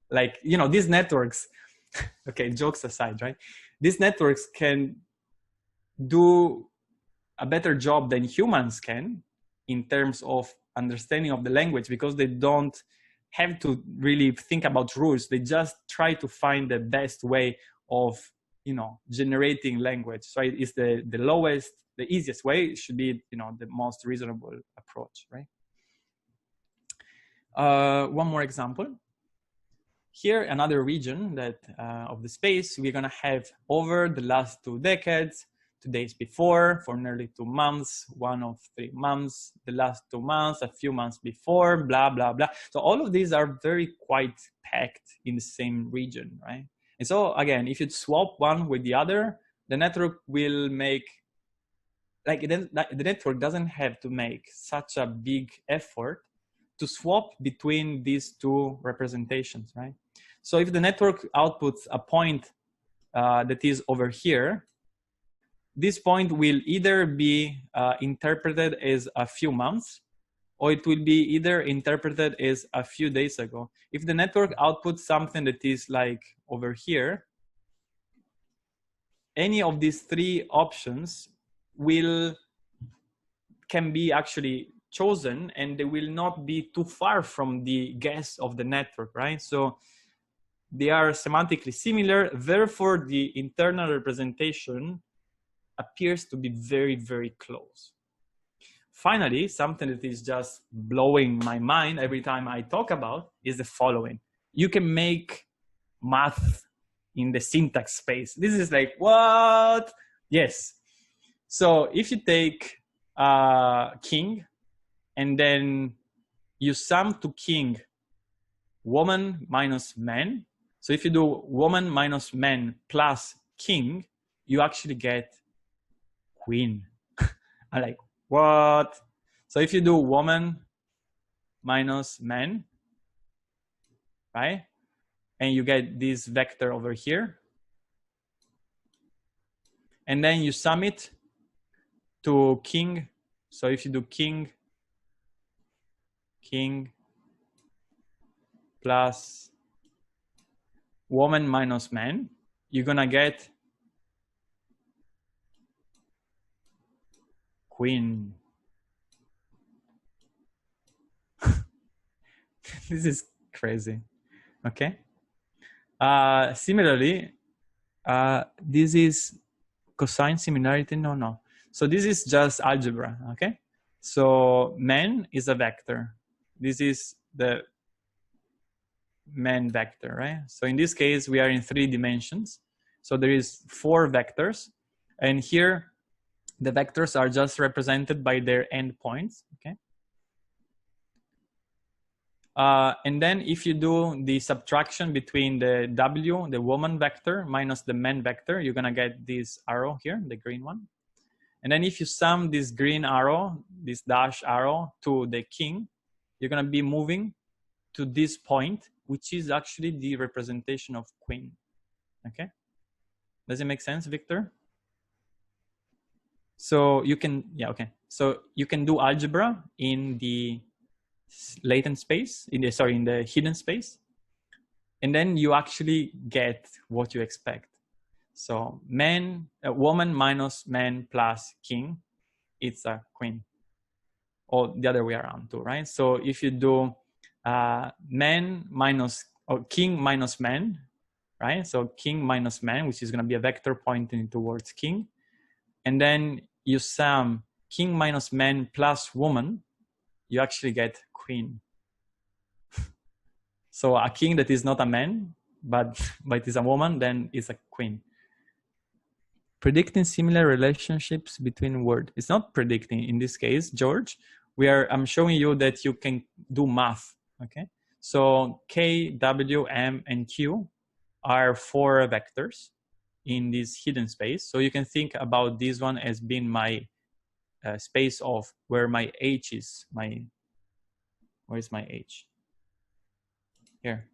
like, you know, these networks, okay, jokes aside, right? These networks can do a better job than humans can in terms of understanding of the language, because they don't have to really think about rules. They just try to find the best way of, you know, generating language. So it's the lowest, the easiest way. It should be, you know, the most reasonable approach, right? One more example. Here, another region that of the space, we're gonna have over the last 2 decades, 2 days before, for nearly 2 months, 1 of 3 months, the last 2 months, a few months before, blah, blah, blah. So all of these are very quite packed in the same region, right? And so again, if you swap one with the other, the network will make, like, the network doesn't have to make such a big effort to swap between these 2 representations, right? So if the network outputs a point that is over here, this point will either be interpreted as a few months, or it will be either interpreted as a few days ago. If the network outputs something that is like over here, any of these 3 options can be actually chosen, and they will not be too far from the guess of the network, right? So they are semantically similar, therefore the internal representation appears to be very, very close. Finally, something that is just blowing my mind every time I talk about is the following. You can make math in the syntax space. This is like, what? Yes. So if you take king, and then you sum to king woman minus man. So if you do woman minus man plus king, you actually get queen. I'm like, what? So if you do woman minus man, right? And you get this vector over here. And then you sum it to king. So if you do king plus woman minus man, you're gonna get queen. This is crazy. Okay. Similarly, this is cosine similarity. No. So this is just algebra. Okay. So man is a vector. This is the man vector, right? So in this case, we are in 3 dimensions. So there is 4 vectors, and here the vectors are just represented by their endpoints. Okay. And then if you do the subtraction between the W, the woman vector, minus the man vector, you're gonna get this arrow here, the green one. And then if you sum this green arrow, this dash arrow to the king, you're gonna be moving to this point, which is actually the representation of queen. Okay. Does it make sense, Victor? So you can, yeah, okay. So you can do algebra in the latent space, in the hidden space, and then you actually get what you expect. So woman minus man plus king, it's a queen, or the other way around too, right? So if you do man minus, or king minus man, right? So king minus man, which is going to be a vector pointing towards king, and then you sum king minus man plus woman, you actually get queen. So a king that is not a man, but is a woman, then is a queen. Predicting similar relationships between words. It's not predicting in this case, George. I'm showing you that you can do math, okay? So K, W, M, and Q are 4 vectors in this hidden space. So you can think about this one as being my space of where my H is. Where is my H? Here.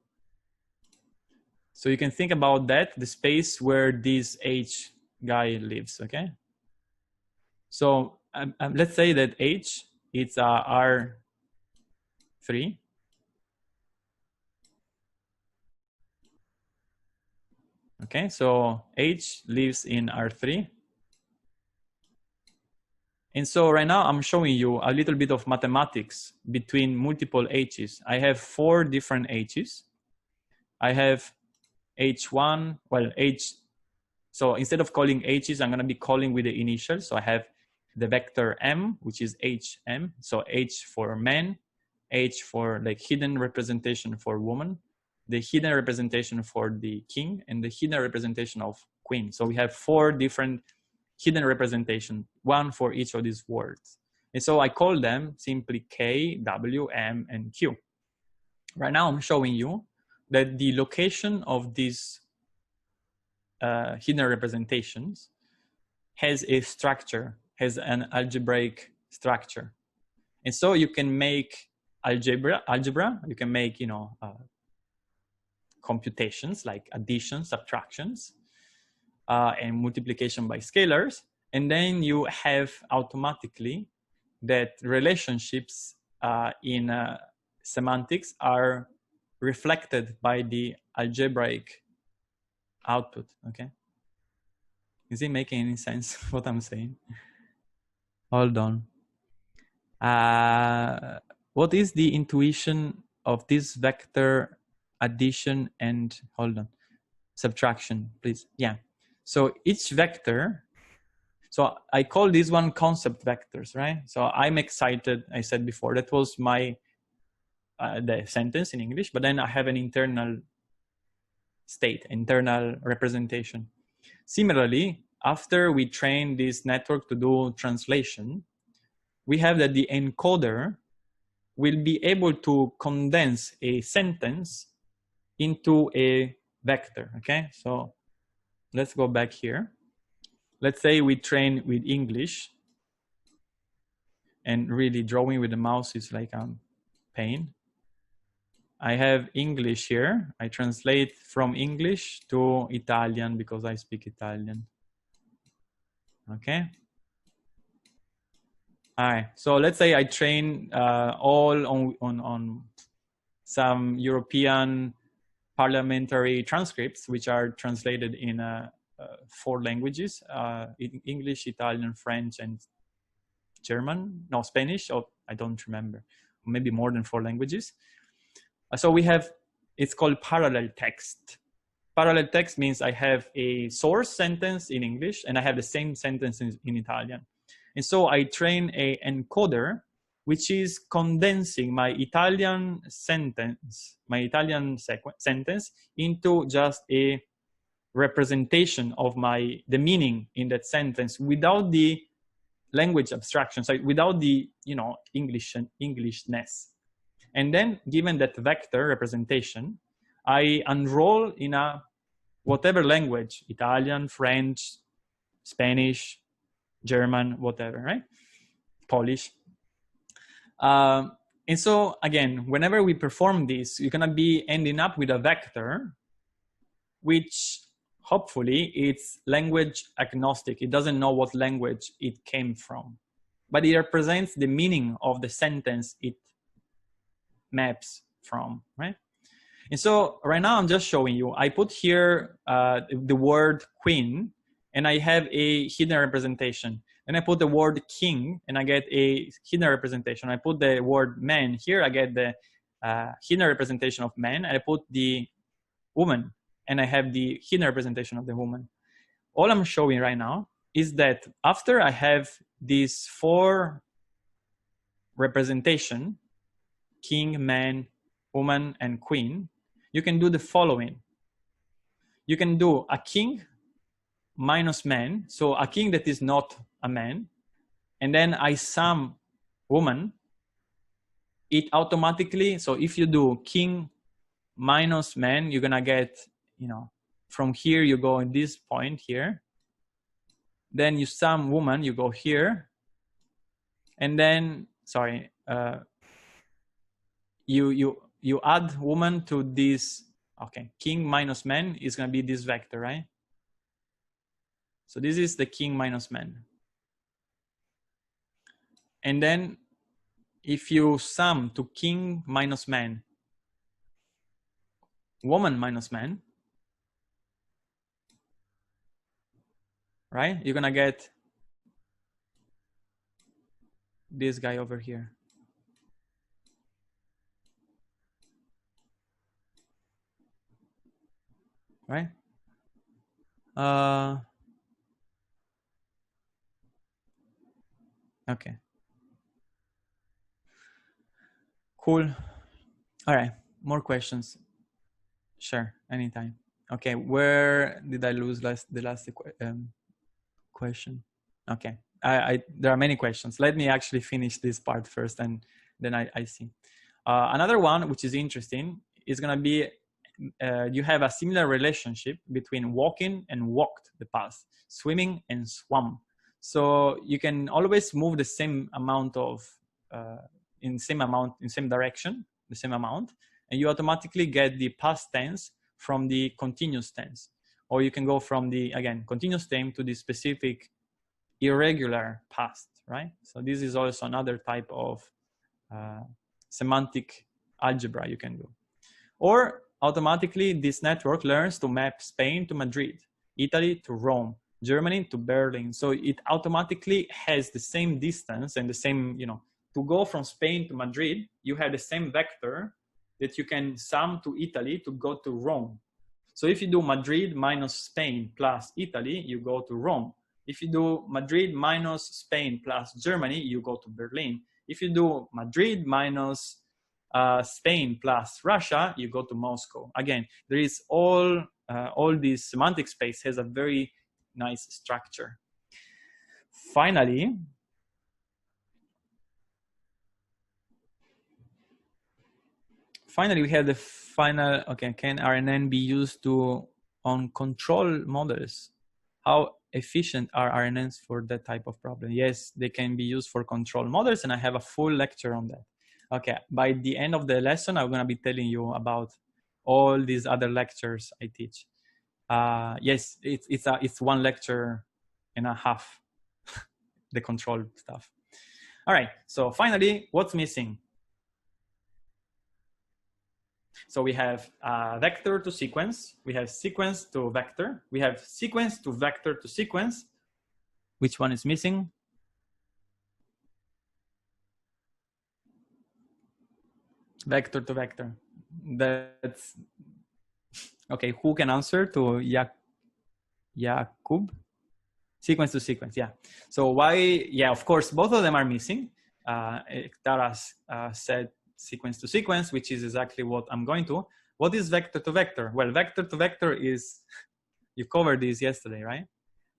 So you can think about that, the space where this H guy lives, okay? So let's say that H is R3. Okay, so H lives in R3. And so right now I'm showing you a little bit of mathematics between multiple H's. I have 4 different H's. I have H1, well, H. So instead of calling H's, I'm going to be calling with the initials. So I have the vector M, which is HM. So H for man, H for like hidden representation for woman, the hidden representation for the king, and the hidden representation of queen. So we have 4 different hidden representation, 1 for each of these words. And so I call them simply K, W, M, and Q. Right now I'm showing you that the location of these hidden representations has a structure, has an algebraic structure. And so you can make algebra, you can make, you know, computations like addition, subtractions, and multiplication by scalars. And then you have automatically that relationships in semantics are reflected by the algebraic output, okay? Is it making any sense what I'm saying? Hold on. What is the intuition of this vector addition and, hold on, subtraction, please? Yeah. So each vector, so I call this one concept vectors, right? So I'm excited, I said before, that was my, the sentence in English, but then I have an internal state, internal representation. Similarly, after we train this network to do translation, we have that the encoder will be able to condense a sentence into a vector, okay? So let's go back here. Let's say we train with English, and really drawing with the mouse is like pain. I have English here. I translate from English to Italian because I speak Italian. Okay. All right. So let's say I train all on some European parliamentary transcripts, which are translated in 4 languages: English, Italian, French, and German. No, Spanish. Oh, I don't remember. Maybe more than 4 languages. So we have, it's called parallel text. Parallel text means I have a source sentence in English and I have the same sentence in Italian. And so I train an encoder, which is condensing my Italian sentence, sentence into just a representation of the meaning in that sentence without the language abstraction, so without the, you know, Englishness. And then given that vector representation, I unroll in a whatever language, Italian, French, Spanish, German, whatever, right? Polish. And so again, whenever we perform this, you're gonna be ending up with a vector, which hopefully it's language agnostic. It doesn't know what language it came from, but it represents the meaning of the sentence it maps from, right? And so right now I'm just showing you, I put here the word queen and I have a hidden representation. And I put the word king and I get a hidden representation. I put the word man here, I get the hidden representation of man. And I put the woman and I have the hidden representation of the woman. All I'm showing right now is that after I have these 4 representation, king, man, woman, and queen, you can do the following. You can do a king minus man, so a king that is not a man, and then I sum woman. It automatically, so if you do king minus man, you're gonna get, you know, from here you go in this point here, then you sum woman, you go here, and then sorry, you add woman to this. Okay, king minus man is gonna be this vector, right? So this is the king minus man, and then if you sum to king minus man, woman minus man, right? You're gonna get this guy over here. Right? Okay. Cool. All right. More questions? Sure. Anytime. Okay. Where did I lose the last question? Okay. There are many questions. Let me actually finish this part first, and then I see. Another one, which is interesting, is going to be you have a similar relationship between walking and walked the path, swimming and swam. So you can always move the same amount of in same direction, the same amount, and you automatically get the past tense from the continuous tense. Or you can go from the, again, continuous tense to the specific irregular past, right? So this is also another type of semantic algebra you can do. Or automatically this network learns to map Spain to Madrid, Italy to Rome, Germany to Berlin. So it automatically has the same distance and the same, you know, to go from Spain to Madrid, you have the same vector that you can sum to Italy to go to Rome. So if you do Madrid minus Spain plus Italy, you go to Rome. If you do Madrid minus Spain plus Germany, you go to Berlin. If you do Madrid minus Spain plus Russia, you go to Moscow. Again, there is all this semantic space has a very nice structure. Finally, we have the final, okay, can RNN be used on control models? How efficient are RNNs for that type of problem? Yes, they can be used for control models, and I have a full lecture on that. Okay, by the end of the lesson, I'm gonna be telling you about all these other lectures I teach. Yes, it's one lecture and a half, the control stuff. All right, so finally, what's missing? So we have vector to sequence, we have sequence to vector, we have sequence to vector to sequence. Which one is missing? Vector to vector. That's okay. Who can answer to Jakub? Sequence to sequence, yeah. So why? Yeah, of course, both of them are missing. Taras said sequence to sequence, which is exactly what I'm going to. What is vector to vector? Well, vector to vector is, you covered this yesterday, right?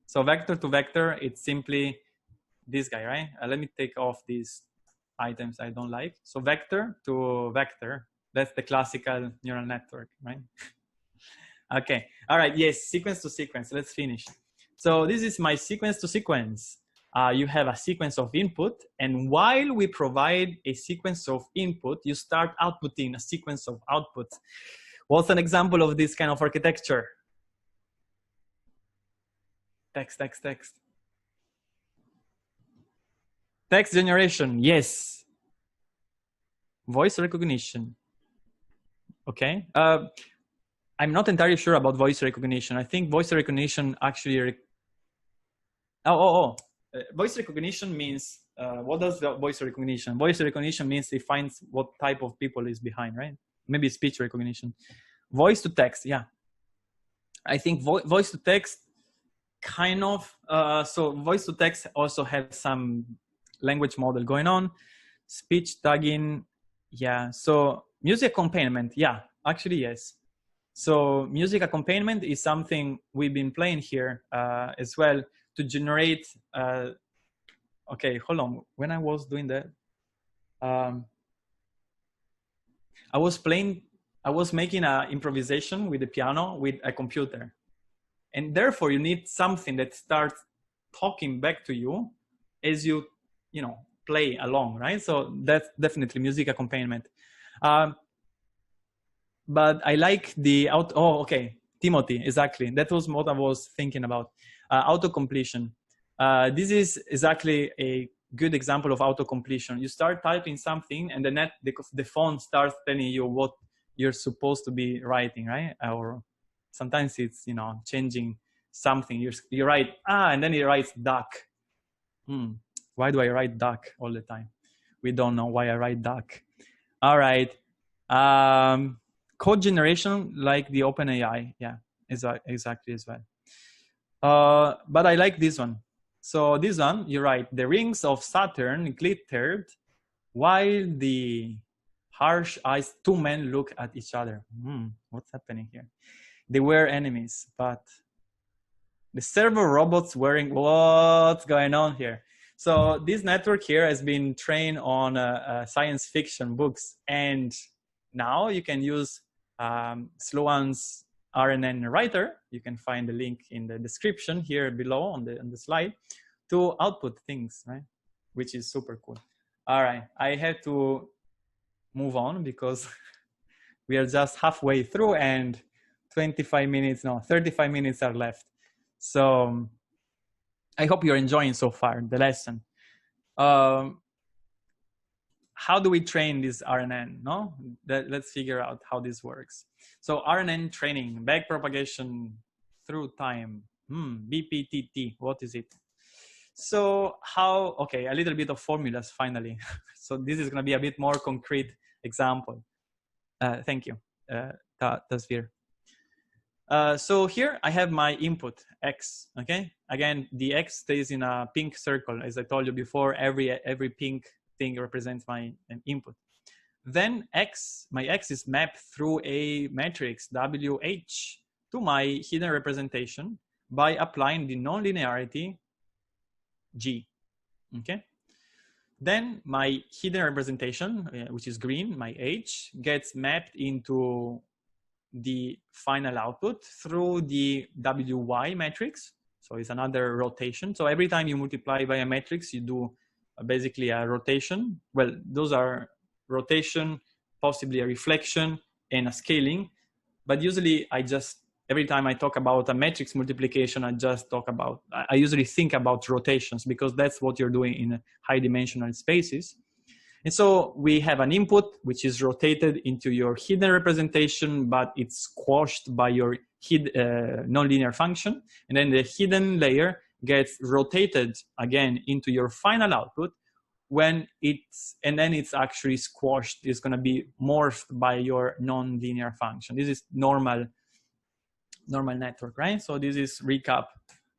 So vector to vector, it's simply this guy, right? Let me take off these items I don't like. So vector to vector, that's the classical neural network, right? Okay, all right, yes, sequence to sequence, let's finish. So this is my sequence to sequence. You have a sequence of input, and while we provide a sequence of input, you start outputting a sequence of output. What's an example of this kind of architecture? Text. Text generation, yes. Voice recognition, okay. I'm not entirely sure about voice recognition. I think voice recognition actually, voice recognition means, what does the voice recognition? Voice recognition means it finds what type of people is behind, right? Maybe speech recognition. Voice to text, yeah. I think voice to text kind of. So voice to text also has some language model going on. Speech tagging, yeah. So music accompaniment, yeah, actually, yes. So music accompaniment is something we've been playing here as well to generate. Okay, hold on. When I was doing that, I was making an improvisation with the piano with a computer. And therefore you need something that starts talking back to you as you play along, right? So that's definitely music accompaniment. But I like the okay, Timothy, exactly. That was what I was thinking about. Auto-completion. This is exactly a good example of auto-completion. You start typing something and the phone starts telling you what you're supposed to be writing, right? Or sometimes it's, changing something. You write, and then it writes duck. Why do I write duck all the time? We don't know why I write duck. All right. Code generation, like the OpenAI. Yeah, exactly as well. But I like this one. So this one, you write, the rings of Saturn glittered while the harsh-eyed two men look at each other. What's happening here? They were enemies, but the servo robots wearing, what's going on here? So this network here has been trained on science fiction books, and now you can use Sloan's RNN writer. You can find the link in the description here below on the slide to output things, right? Which is super cool. All right, I have to move on because we are just halfway through and 35 minutes are left. So I hope you're enjoying so far the lesson. How do we train this RNN? No, let's figure out how this works. So RNN training, backpropagation through time. BPTT, what is it? So okay, a little bit of formulas finally. So this is gonna be a bit more concrete example. Thank you, Tasvir. So here I have my input X, okay? Again, the X stays in a pink circle. As I told you before, every pink thing represents my input. Then my X is mapped through a matrix WH to my hidden representation by applying the nonlinearity G, okay? Then my hidden representation, which is green, my H, gets mapped into the final output through the WY matrix. So it's another rotation. So every time you multiply by a matrix, you do basically a rotation. Well, those are rotation, possibly a reflection, and a scaling. But usually every time I talk about a matrix multiplication, I usually think about rotations because that's what you're doing in high dimensional spaces. And so we have an input, which is rotated into your hidden representation, but it's squashed by your nonlinear function. And then the hidden layer gets rotated again into your final output and then it's actually squashed. It's going to be morphed by your nonlinear function. This is normal network, right? So this is recap.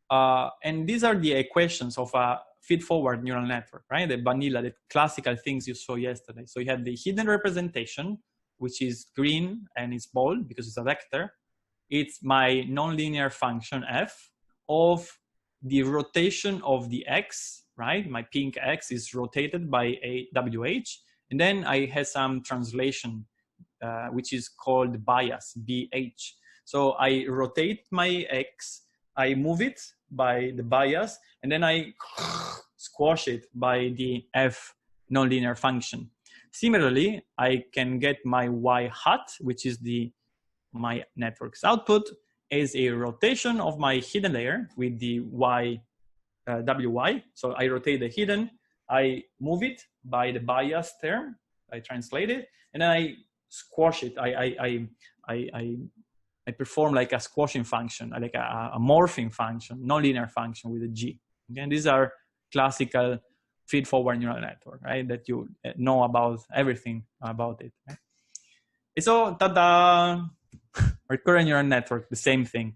And these are the equations of a feed-forward neural network, right? The vanilla, the classical things you saw yesterday. So you have the hidden representation, which is green and it's bold because it's a vector. It's my nonlinear function f of the rotation of the x, right? My pink x is rotated by a WH. And then I have some translation, which is called bias, BH. So I rotate my x, I move it by the bias, and then I squash it by the f nonlinear function. Similarly, I can get my y hat, which is my network's output, as a rotation of my hidden layer with the wy. So I rotate the hidden, I move it by the bias term, I translate it, and then I squash it. I perform like a squashing function, like a morphing function, nonlinear function with a G. Again, these are classical feed-forward neural network, right? That you know about everything about it. Right? So, ta-da! Recurrent neural network, the same thing.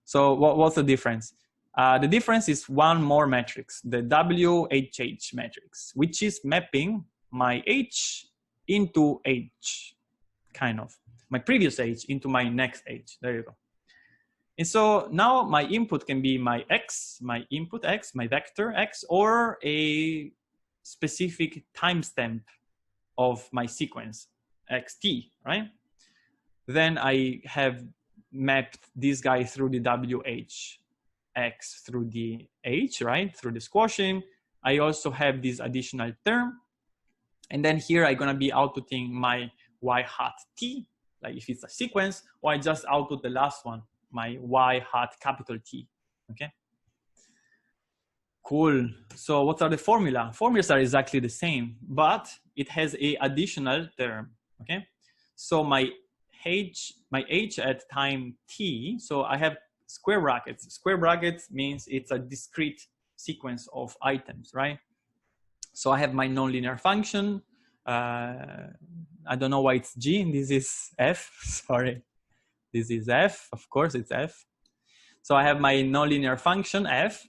So what's the difference? The difference is one more matrix, the WHH matrix, which is mapping my H into H, kind of. My previous H into my next H. There you go. And so now my input can be my X, my input X, my vector X, or a specific timestamp of my sequence, XT, right? Then I have mapped this guy through the WH X through the H, right? Through the squashing. I also have this additional term. And then here I'm gonna be outputting my Y hat T, like if it's a sequence, or I just output the last one, my Y hat capital T, okay? Cool. So what are the formula? Formulas are exactly the same, but it has a additional term, okay? So my H at time T, so I have square brackets. Square brackets means it's a discrete sequence of items, right? So I have my nonlinear function. I don't know why it's G, and this is F, sorry. This is F, of course it's F. So I have my nonlinear function F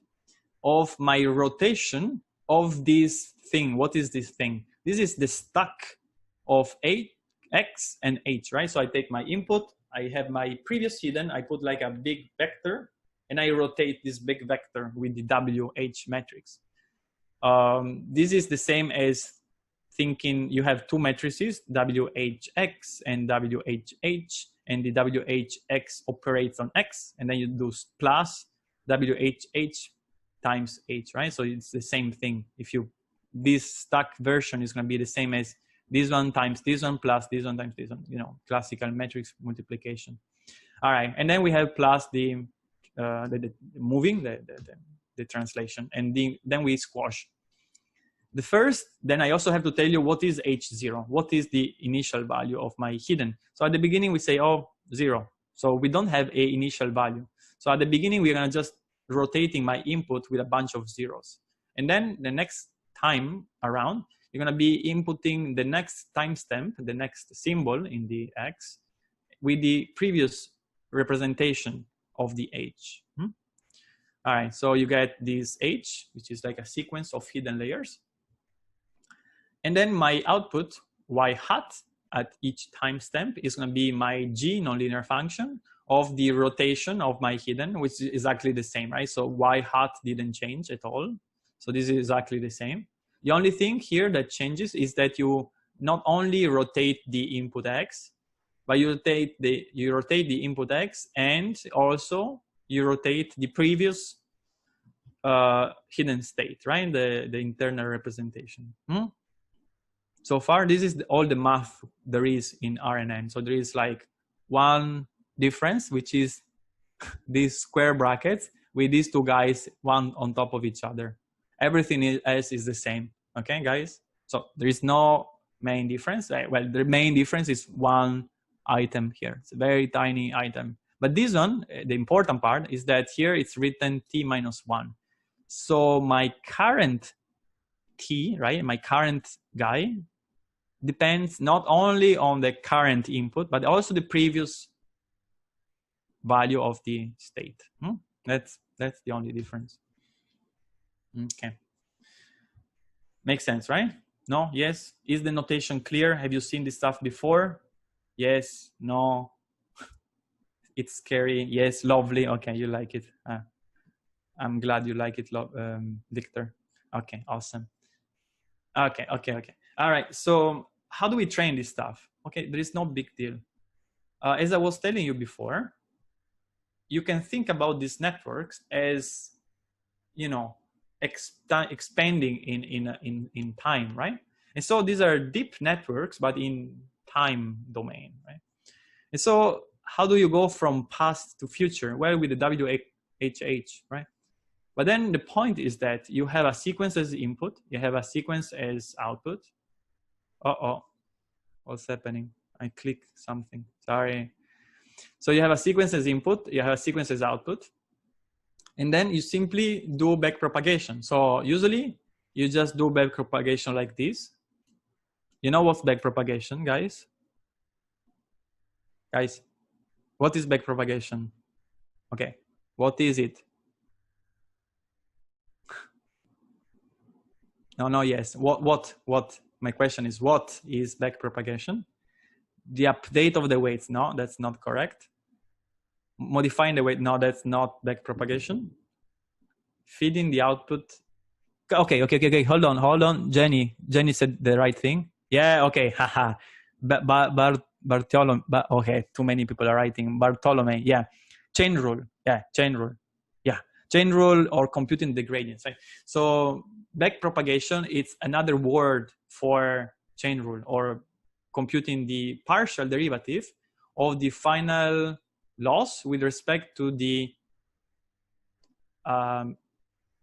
of my rotation of this thing. What is this thing? This is the stack of X and H, right? So I take my input, I have my previous hidden, I put like a big vector, and I rotate this big vector with the WH matrix. This is the same as thinking you have two matrices, WHX and WHH, and the WHX operates on X, and then you do plus WHH times H, right? So it's the same thing. If you, this stack version is going to be the same as this one times this one plus this one times this one, you know, classical matrix multiplication. All right, and then we have plus the moving, the translation, and then we squash. The first, then I also have to tell you what is H0, what is the initial value of my hidden. So at the beginning we say, oh, 0. So we don't have a initial value. So at the beginning we're gonna just rotating my input with a bunch of zeros. And then the next time around, you're gonna be inputting the next timestamp, the next symbol in the X with the previous representation of the H. All right, so you get this H, which is like a sequence of hidden layers. And then my output, Y hat, at each timestamp is going to be my G nonlinear function of the rotation of my hidden, which is exactly the same, right? So Y hat didn't change at all. So this is exactly the same. The only thing here that changes is that you not only rotate the input X, but you rotate the input X, and also you rotate the previous hidden state, right? The internal representation. So far, this is all the math there is in RNN. So there is like one difference, which is these square brackets with these two guys, one on top of each other. Everything else is the same, okay, guys? So there is no main difference. Well, the main difference is one item here. It's a very tiny item. But this one, the important part is that here it's written T minus 1. So my current T, right, my current guy, depends not only on the current input, but also the previous value of the state. That's the only difference. Okay. Makes sense, right? No? Yes? Is the notation clear? Have you seen this stuff before? Yes? No? It's scary? Yes? Lovely? Okay, you like it. I'm glad you like it, Victor. Okay, awesome. Okay. All right, so how do we train this stuff? Okay, there is no big deal. As I was telling you before, you can think about these networks as, you know, expanding in time, right? And so these are deep networks, but in time domain, right? And so how do you go from past to future? Well, with the WHH, right? But then the point is that you have a sequence as input, you have a sequence as output. Uh-oh, what's happening? I clicked something, sorry. So you have a sequence as input, you have a sequence as output, and then you simply do backpropagation. So usually you just do backpropagation like this. You know what's backpropagation, guys? Guys, what is backpropagation? Okay, what is it? No, yes. What? My question is, what is backpropagation? The update of the weights? No, that's not correct. Modifying the weight? No, that's not backpropagation. Feeding the output. Okay. Hold on. Jenny said the right thing. Yeah. Okay. Haha. Bartolome. Okay. Too many people are writing. Bartolome. Yeah. Chain rule. Yeah. Chain rule. Yeah. Chain rule or computing the gradients. Right. So backpropagation, it's another word for chain rule or computing the partial derivative of the final loss with respect to the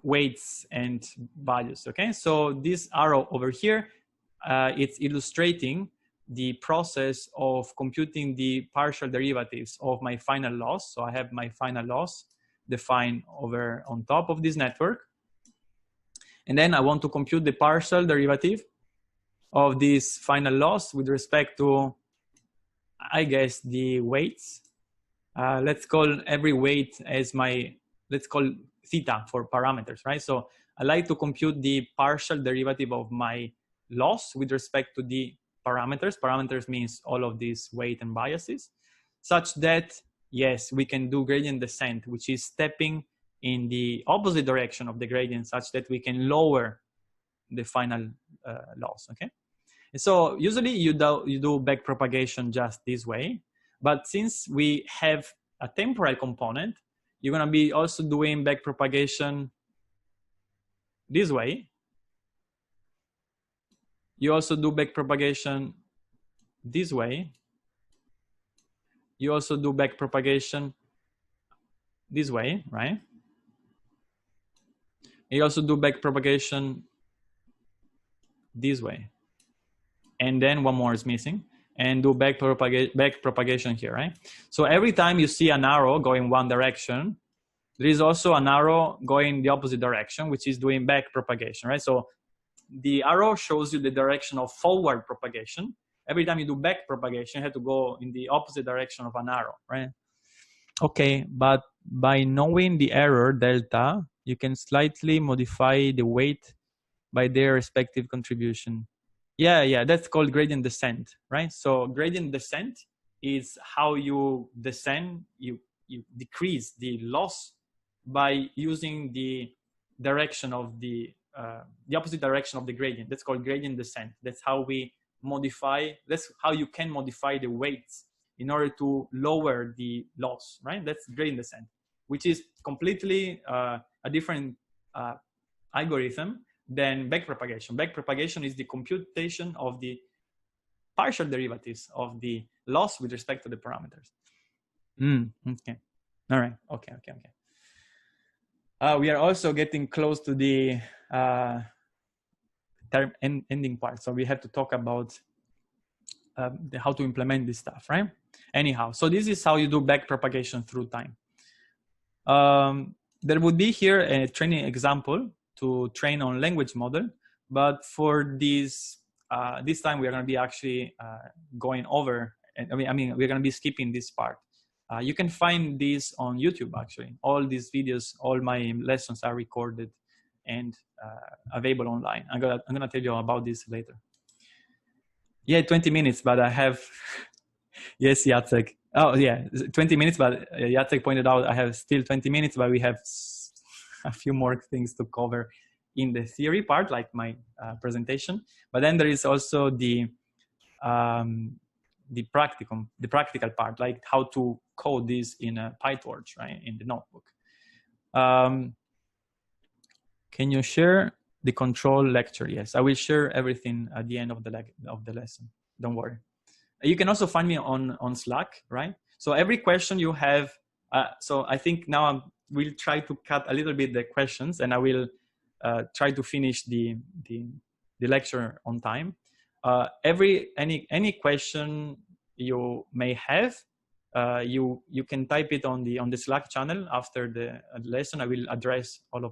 weights and values. Okay, so this arrow over here, it's illustrating the process of computing the partial derivatives of my final loss. So I have my final loss defined over on top of this network, and then I want to compute the partial derivative of this final loss with respect to, I guess, the weights. Let's call every weight as my, let's call theta for parameters, right? So I like to compute the partial derivative of my loss with respect to the parameters. Parameters means all of these weight and biases, such that, yes, we can do gradient descent, which is stepping in the opposite direction of the gradient such that we can lower the final loss, okay? And so usually you do backpropagation just this way, but since we have a temporal component, you're gonna be also doing backpropagation this way. You also do backpropagation this way. You also do backpropagation this way, right? You also do backpropagation this way. And then one more is missing, and do backpropagation here, right? So every time you see an arrow going one direction, there is also an arrow going the opposite direction, which is doing backpropagation, right? So the arrow shows you the direction of forward propagation. Every time you do backpropagation, you have to go in the opposite direction of an arrow, right? Okay, but by knowing the error delta, you can slightly modify the weight by their respective contribution. Yeah, that's called gradient descent, right? So gradient descent is how you descend, you decrease the loss by using the direction of the opposite direction of the gradient. That's called gradient descent. That's how we modify, that's how you can modify the weights in order to lower the loss, right? That's gradient descent, which is completely a different algorithm than backpropagation. Backpropagation is the computation of the partial derivatives of the loss with respect to the parameters. Okay. All right. Okay. We are also getting close to the ending part, so we have to talk about how to implement this stuff, right? Anyhow, so this is how you do backpropagation through time. There would be here a training example to train on language model, but for this time we are going to be actually going over. I mean we're going to be skipping this part. You can find this on YouTube. Actually, all these videos, all my lessons are recorded and available online. I'm gonna tell you about this later. Yeah, 20 minutes, but I have yes, Jacek. Oh yeah, 20 minutes, but Jacek pointed out I have still 20 minutes, but we have a few more things to cover in the theory part, like my presentation. But then there is also the practical part, like how to code this in a PyTorch, right, in the notebook. Can you share the control lecture? Yes, I will share everything at the end of the lesson. Don't worry. You can also find me on Slack, right? So every question you have, so I think now we'll try to cut a little bit the questions, and I will try to finish the lecture on time. Any question you may have, you can type it on the Slack channel after the lesson. I will address all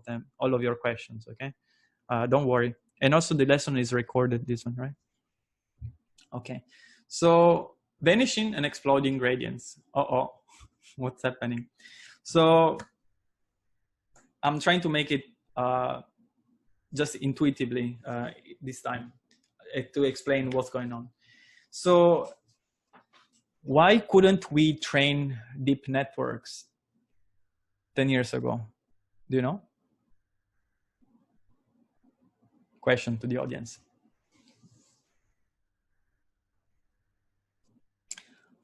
of your questions. Okay, don't worry. And also the lesson is recorded. This one, right? Okay. So vanishing and exploding gradients. What's happening? So I'm trying to make it just intuitively this time to explain what's going on. So why couldn't we train deep networks 10 years ago? Do you know? Question to the audience.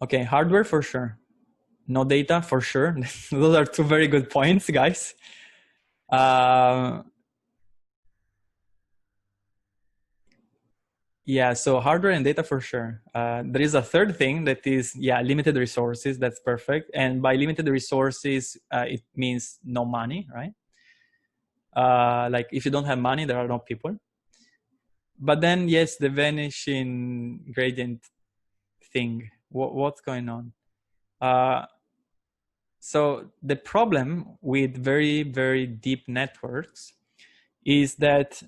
Okay, hardware for sure. No data for sure. Those are two very good points, guys. Yeah, so hardware and data for sure. There is a third thing that is, yeah, limited resources. That's perfect. And by limited resources, it means no money, right? Like if you don't have money, there are no people. But then, yes, the vanishing gradient thing. What's going on? So the problem with very, very deep networks is that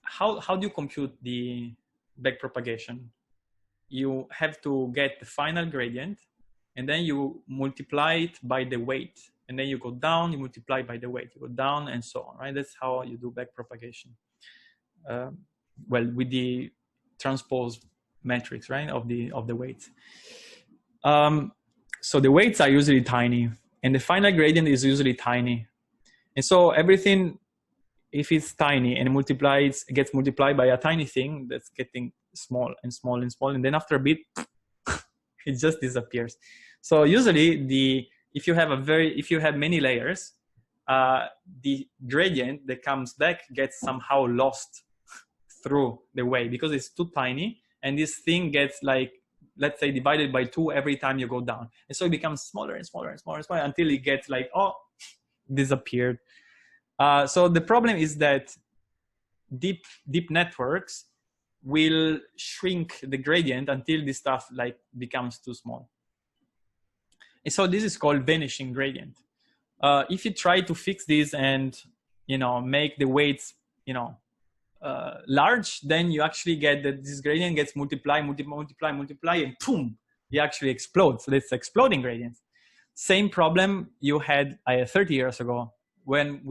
how do you compute the backpropagation? You have to get the final gradient, and then you multiply it by the weight, and then you go down, you multiply by the weight, you go down, and so on, right? That's how you do backpropagation. Well, with the transpose matrix, right, of the weights. So the weights are usually tiny, and the final gradient is usually tiny, and so everything, if it's tiny and gets multiplied by a tiny thing, that's getting small and small and small, and then after a bit, it just disappears. So usually, if you have many layers, the gradient that comes back gets somehow lost through the way because it's too tiny, and this thing gets, like, let's say, divided by 2 every time you go down, and so it becomes smaller and smaller and smaller and smaller until it gets like, oh, disappeared. So the problem is that deep networks will shrink the gradient until this stuff like becomes too small. And so this is called vanishing gradient. If you try to fix this and, you know, make the weights, you know, large, then you actually get that this gradient gets multiply, and boom, it actually explodes. So that's exploding gradients. Same problem you had 30 years ago when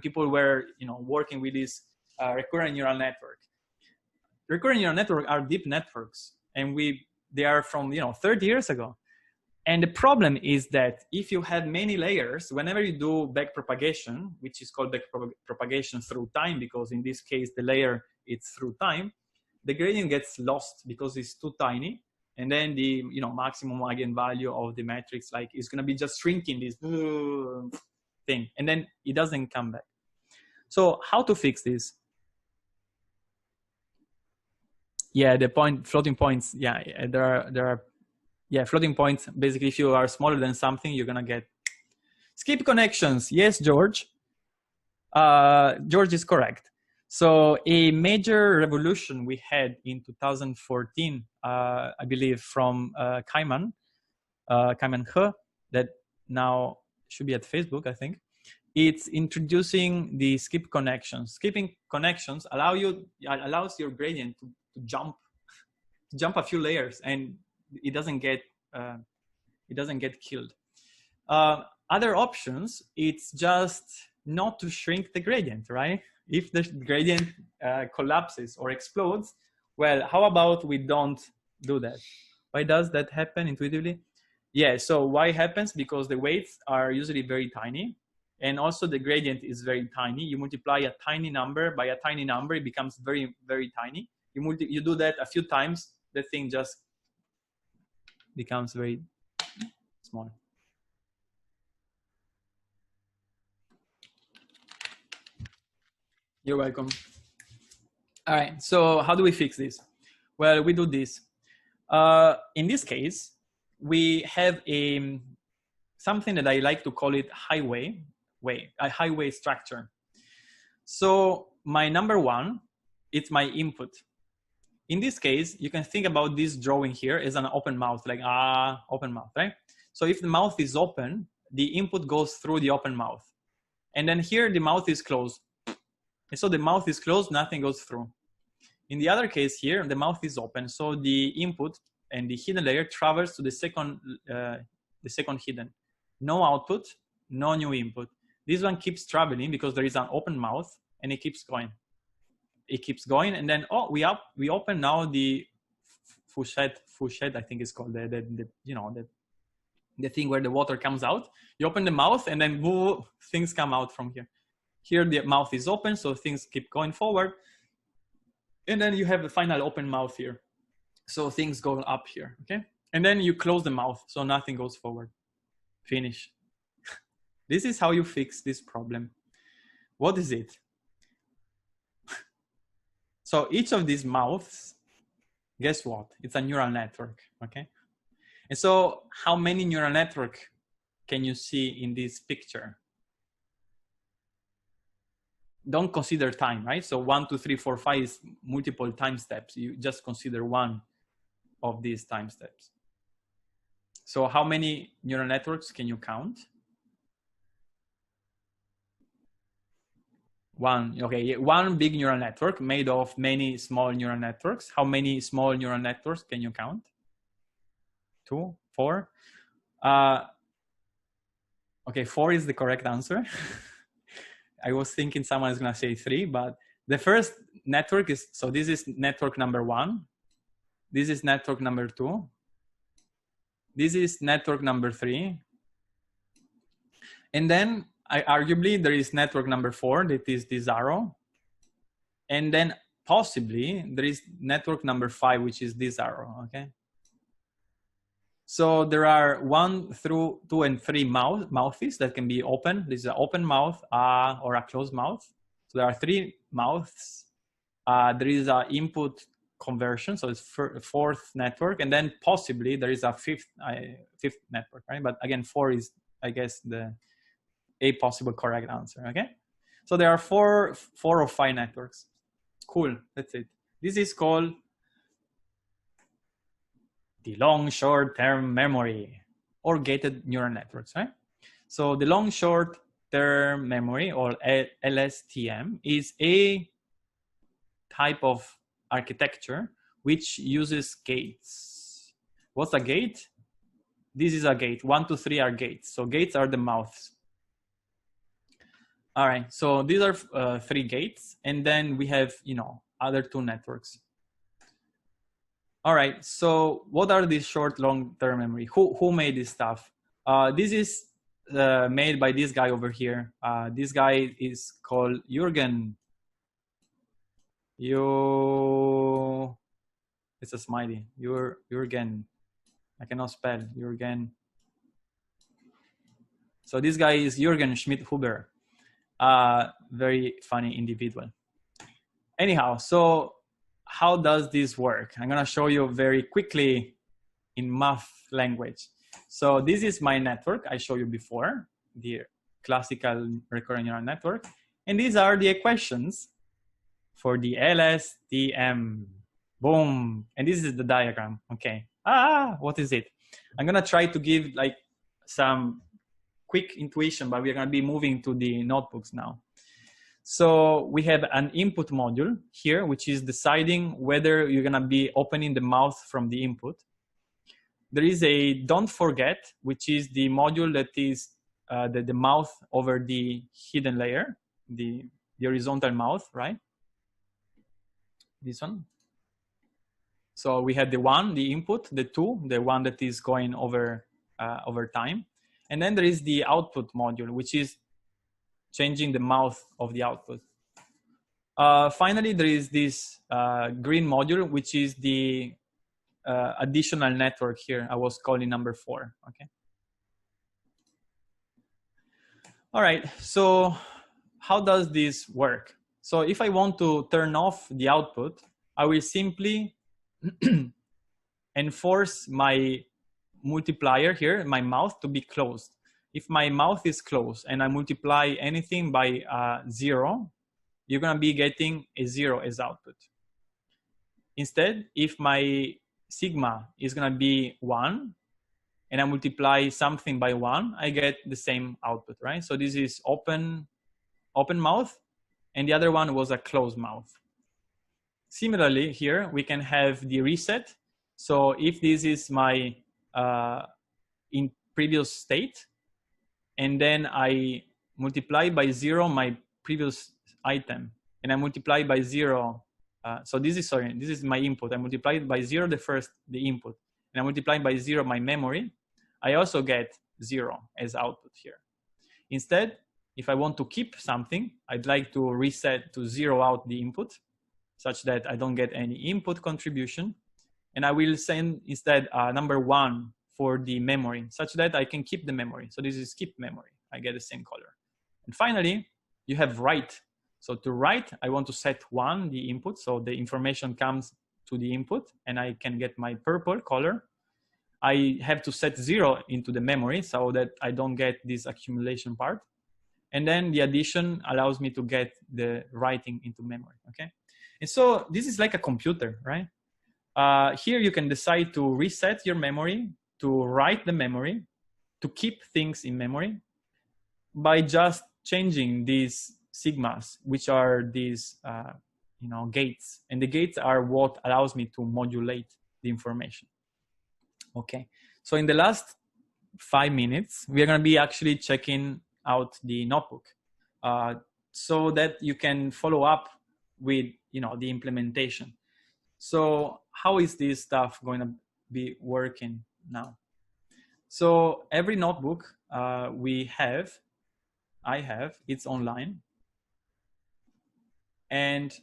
people were, you know, working with this recurrent neural network. Recurrent neural networks are deep networks, and they are from, you know, 30 years ago. And the problem is that if you have many layers, whenever you do backpropagation, which is called backpropagation through time, because in this case the layer it's through time, the gradient gets lost because it's too tiny, and then the, you know, maximum eigenvalue of the matrix, like, is going to be just shrinking this thing, and then it doesn't come back. So how to fix this? Yeah, floating points. Yeah, there are floating points. Basically, if you are smaller than something, you're gonna get skip connections. Yes, George. George is correct. So a major revolution we had in 2014, I believe, from Kaiman He, that now should be at Facebook, I think. It's introducing the skip connections. Skipping connections allows your gradient to jump a few layers, and it doesn't get killed. Other options, it's just not to shrink the gradient, right? If the gradient collapses or explodes, well, how about we don't do that? Why does that happen intuitively? Yeah, so why happens? Because the weights are usually very tiny, and also the gradient is very tiny. You multiply a tiny number by a tiny number, it becomes very, very tiny. You do that a few times, the thing just becomes very small. You're welcome. All right, so how do we fix this? Well, we do this. In this case, we have something that I like to call it a highway structure. So my number one, it's my input. In this case, you can think about this drawing here as an open mouth, like open mouth, right? So if the mouth is open, the input goes through the open mouth. And then here the mouth is closed. And so the mouth is closed, nothing goes through. In the other case here, the mouth is open, so the input and the hidden layer travels to the second hidden. No output, no new input. This one keeps traveling because there is an open mouth, and it keeps going. It keeps going, and then we open now the faucet, I think it's called, the thing where the water comes out. You open the mouth, and then woo, things come out from here. Here the mouth is open, so things keep going forward. And then you have the final open mouth here. So things go up here, okay? And then you close the mouth, so nothing goes forward. Finish. This is how you fix this problem. What is it? So each of these mouths, guess what? It's a neural network, okay? And so how many neural network can you see in this picture? Don't consider time, right? So 1, 2, 3, 4, 5 is multiple time steps. You just consider one of these time steps. So how many neural networks can you count? One, okay, one big neural network made of many small neural networks. How many small neural networks can you count? 2, 4? Okay, 4 is the correct answer. I was thinking someone is gonna say 3, but the first network is, so this is network number 1. This is network number 2. This is network number 3. And then arguably there is network number 4, that is this arrow. And then possibly there is network number 5, which is this arrow, okay? So there are 1 through 2 and 3 mouths that can be open. This is an open mouth or a closed mouth. So there are 3 mouths. There is an input conversion, so it's 4th network, and then possibly there is a 5th network, right? But again, 4 is, I guess, a possible correct answer, okay? So there are 4 or 5 networks. Cool, that's it. This is called the long short-term memory or gated neural networks, right? So the long short-term memory, or LSTM, is a type of architecture which uses gates. What's a gate? This is a gate. 1, 2, 3 are gates. So gates are the mouths. All right, so these are 3 gates, and then we have, other 2 networks. All right, so what are these short, long-term memory? Who made this stuff? This is made by this guy over here. This guy is called Jürgen. It's a smiley. Jürgen. I cannot spell Jürgen. So this guy is Jürgen Schmidt-Huber. Very funny individual. Anyhow, so how does this work? I'm gonna show you very quickly in math language. So this is my network I showed you before, the classical recurrent neural network. And these are the equations for the LSTM. Boom. And this is the diagram. Okay. What is it? I'm gonna try to give like some quick intuition, but we're gonna be moving to the notebooks now. So we have an input module here, which is deciding whether you're gonna be opening the mouth from the input. There is a don't forget, which is the module that is the mouth over the hidden layer, the horizontal mouth, right? This one. So we have the 1, the input, the 2, the one that is going over time. And then there is the output module, which is changing the mouth of the output. Finally, there is this green module, which is the additional network here. I was calling number 4, okay? All right, so how does this work? So if I want to turn off the output, I will simply enforce my multiplier here, my mouth, to be closed. If my mouth is closed and I multiply anything by 0, you're gonna be getting a 0 as output. Instead, if my sigma is gonna be 1 and I multiply something by 1, I get the same output, right? So this is open mouth, and the other one was a closed mouth. Similarly, here we can have the reset. So if this is my in previous state, and then I multiply by 0 my previous item, and I multiply by 0. So this is my input. I multiply by 0 the input, and I multiply by 0 my memory. I also get 0 as output here. Instead, if I want to keep something, I'd like to reset to 0 out the input, such that I don't get any input contribution. And I will send instead number 1 for the memory, such that I can keep the memory. So this is keep memory. I get the same color. And finally, you have write. So to write, I want to set 1, the input. So the information comes to the input, and I can get my purple color. I have to set 0 into the memory so that I don't get this accumulation part. And then the addition allows me to get the writing into memory, okay? And so this is like a computer, right? Here you can decide to reset your memory, to write the memory, to keep things in memory by just changing these sigmas, which are these gates. And the gates are what allows me to modulate the information. Okay, so in the last 5 minutes, we are going to be actually checking out the notebook so that you can follow up with the implementation. So how is this stuff going to be working now? So every notebook I have, it's online, and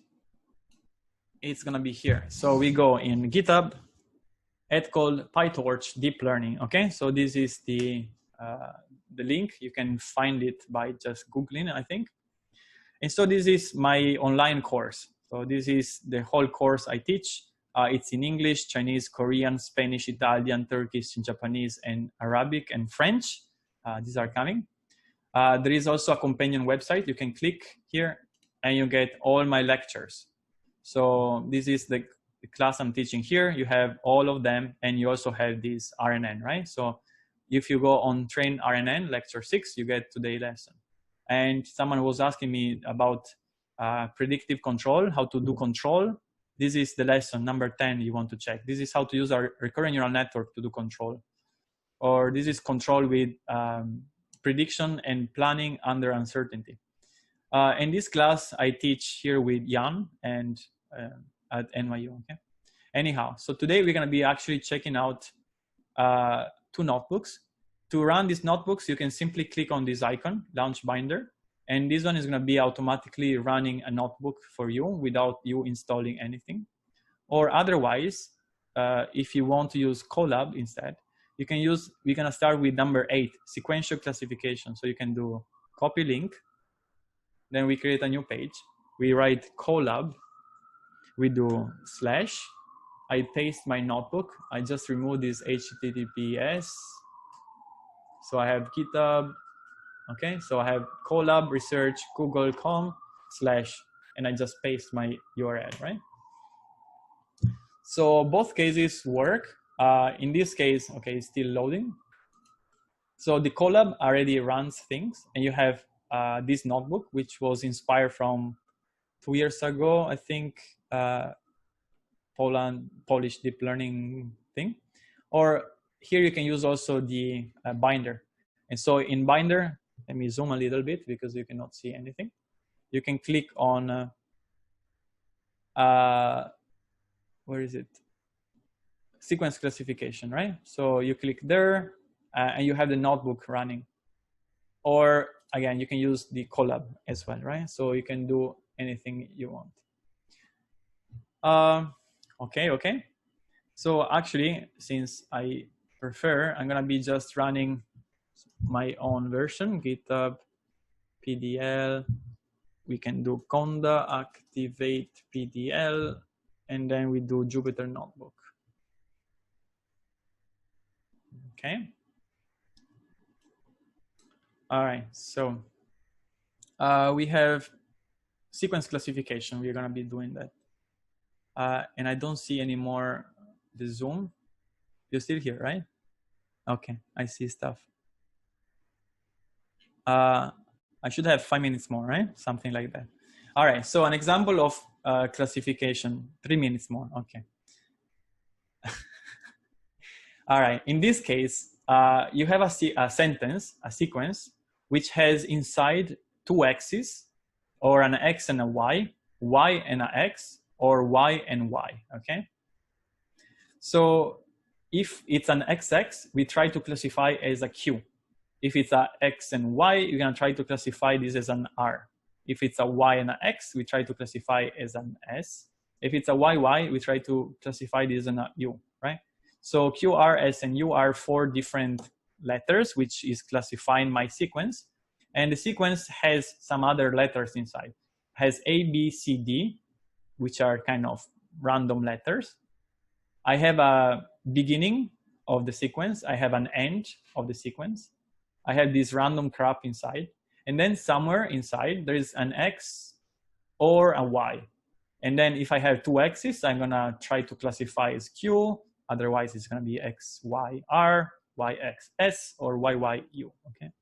it's going to be here. So we go in GitHub, called PyTorch Deep Learning. Okay, so this is the link. You can find it by just Googling, I think. And so this is my online course. So this is the whole course I teach. It's in English, Chinese, Korean, Spanish, Italian, Turkish, Japanese, and Arabic and French. These are coming. There is also a companion website. You can click here and you get all my lectures. So this is the class I'm teaching here. You have all of them, and you also have this RNN, right? So if you go on Train RNN, lecture 6, you get today's lesson. And someone was asking me about predictive control, how to do control. This is the lesson number 10 you want to check. This is how to use our recurrent neural network to do control. Or this is control with prediction and planning under uncertainty. In this class, I teach here with Jan and at NYU, okay? Anyhow, so today we're gonna be actually checking out 2 notebooks. To run these notebooks, you can simply click on this icon, Launch Binder, and this one is gonna be automatically running a notebook for you without you installing anything. Or otherwise, if you want to use Colab instead, we're gonna start with number 8, sequential classification. So you can do copy link, then we create a new page. We write Colab, we do /, I paste my notebook. I just remove this HTTPS. So I have GitHub, okay? So I have Colab research google.com / and I just paste my URL, right? So both cases work. In this case, okay, it's still loading. So the Colab already runs things, and you have this notebook, which was inspired from 2 years ago, I think, Polish deep learning thing. Or here you can use also the binder. And so in binder, let me zoom a little bit because you cannot see anything. You can click on, where is it? Sequence classification, right? So you click there and you have the notebook running. Or again, you can use the Colab as well, right? So you can do anything you want. Okay. So actually, since I prefer, I'm gonna be just running my own version, GitHub, PDL. We can do Conda, activate PDL, and then we do Jupyter Notebook. Okay. All right, so we have sequence classification. We're gonna be doing that. And I don't see anymore the Zoom. You're still here, right? Okay, I see stuff. I should have 5 minutes more, right? Something like that. All right, so an example of classification, 3 minutes more, okay. All right, in this case, you have a sentence, a sequence, which has inside two x's, or an x and a y and a x, or y and y, okay? So if it's an XX, we try to classify as a Q. If it's a X and Y, you're gonna try to classify this as an R. If it's a Y and an X, we try to classify as an S. If it's a YY, we try to classify this as a U, right? So Q, R, S, and U are 4 different letters, which is classifying my sequence. And the sequence has some other letters inside. It has A, B, C, D, which are kind of random letters. I have a beginning of the sequence. I have an end of the sequence. I have this random crap inside. And then somewhere inside, there is an X or a Y. And then if I have 2 X's, I'm gonna try to classify as Q. Otherwise, it's gonna be X, Y, R, Y, X, S, or Y, Y, U, okay?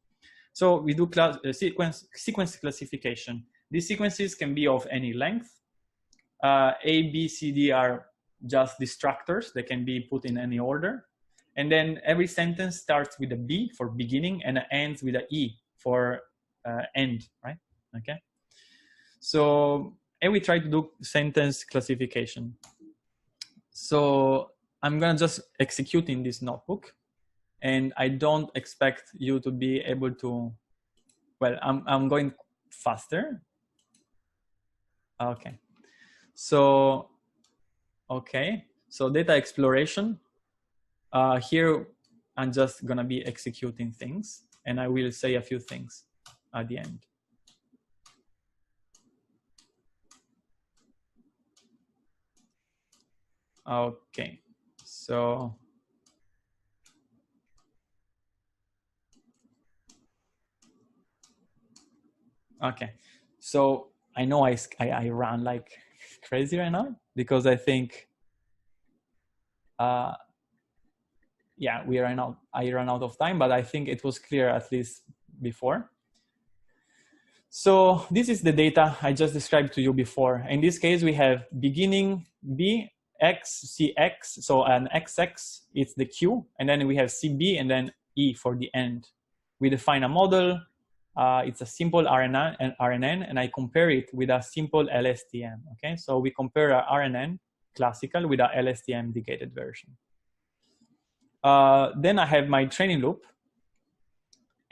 So we do sequence classification. These sequences can be of any length. A, B, C, D are just destructors. They can be put in any order. And then every sentence starts with a B for beginning and ends with an E for end, right? Okay. So, and we try to do sentence classification. So I'm gonna just execute in this notebook, and I don't expect you to be able to, well, I'm going faster. Okay. So, okay. So data exploration. Here, I'm just gonna be executing things, and I will say a few things at the end. Okay, so okay, so I know I run like crazy right now because I think, yeah, I ran out of time, but I think it was clear at least before. So this is the data I just described to you before. In this case, we have beginning B, X, CX, so an XX, it's the Q, and then we have CB and then E for the end. We define a model, it's a simple RNN, and I compare it with a simple LSTM, okay? So we compare a RNN classical with a LSTM decayed version. Then I have my training loop,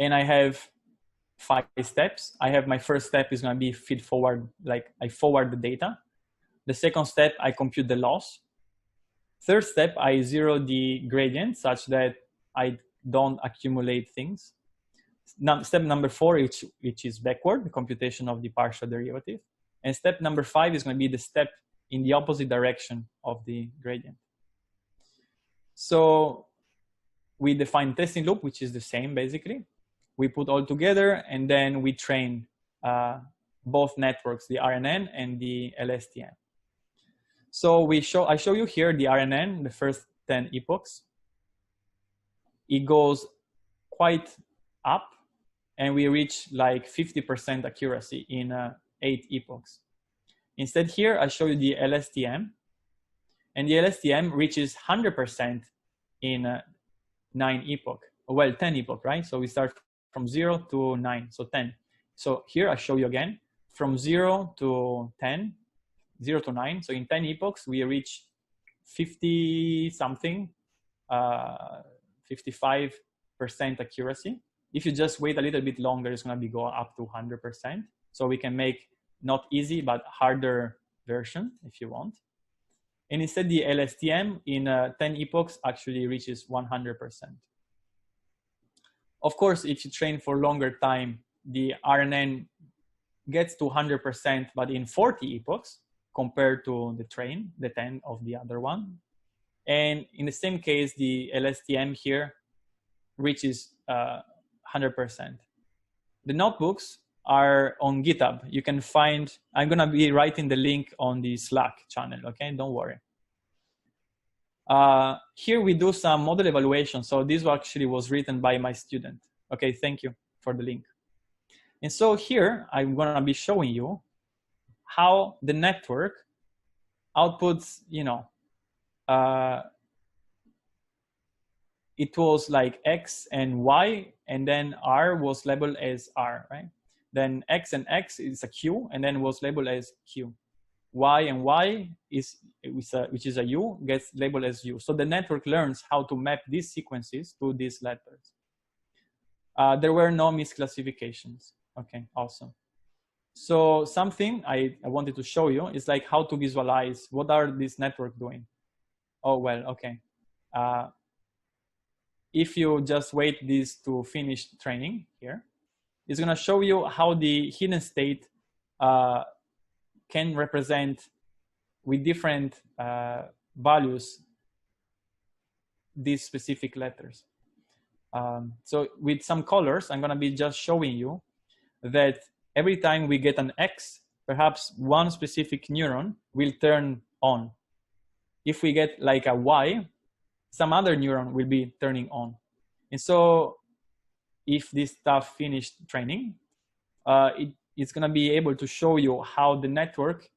and I have 5 steps. I have my first step is gonna be feed forward, like I forward the data. The second step, I compute the loss. Third step, I zero the gradient such that I don't accumulate things. Now, step number 4, which is backward, the computation of the partial derivative. And step number 5 is going to be the step in the opposite direction of the gradient. So we define testing loop, which is the same basically. We put all together, and then we train both networks, the RNN and the LSTM. So I show you here the RNN, the first 10 epochs. It goes quite up, and we reach like 50% accuracy in 8 epochs. Instead here, I show you the LSTM, and the LSTM reaches 100% in 9 epoch. Well, 10 epoch, right? So we start from 0 to 9, so 10. So here I show you again, from 0 to 10, 0 to 9. So in 10 epochs, we reach 50 something, 55% accuracy. If you just wait a little bit longer, it's gonna be go up to 100%. So we can make not easy, but harder version if you want. And instead the LSTM in 10 epochs actually reaches 100%. Of course, if you train for longer time, the RNN gets to 100%, but in 40 epochs compared to the 10 of the other one. And in the same case, the LSTM here reaches 100%. The notebooks are on GitHub. You can find, I'm gonna be writing the link on the Slack channel, okay? Don't worry. Here we do some model evaluation. So this actually was written by my student. Okay, thank you for the link. And so here I'm gonna be showing you how the network outputs, you know, it was like X and Y, and then R was labeled as R, right? Then X and X is a Q, and then was labeled as Q. Y and Y which is a U, gets labeled as U. So the network learns how to map these sequences to these letters. There were no misclassifications. Okay, awesome. So something I wanted to show you is like how to visualize what are this network doing. Oh, well, okay. If you just wait this to finish training here, it's gonna show you how the hidden state can represent with different values these specific letters. So with some colors, I'm gonna be just showing you that every time we get an X, perhaps one specific neuron will turn on. If we get like a Y, some other neuron will be turning on. And so if this stuff finished training, it's gonna be able to show you how the network,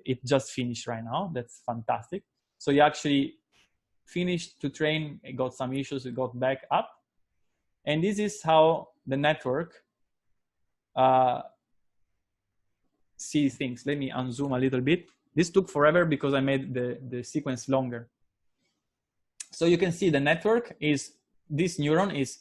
it just finished right now. That's fantastic. So you actually finished to train, it got some issues, it got back up. And this is how the network sees things. Let me unzoom a little bit. This took forever because I made the sequence longer. So you can see the network is, this neuron is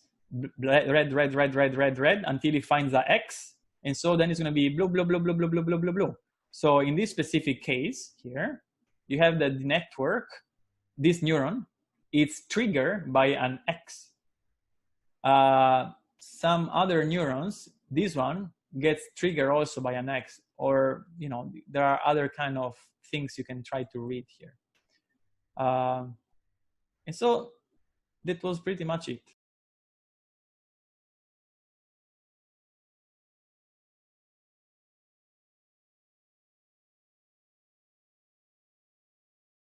red, red, red, red, red, red, until it finds the X. And so then it's gonna be blue, blue, blue, blue, blue, blue, blue, blue, blue. So in this specific case here, you have the network, this neuron, it's triggered by an X. Some other neurons, this one gets triggered also by an X, or, you know, there are other kind of things you can try to read here. And so that was pretty much it.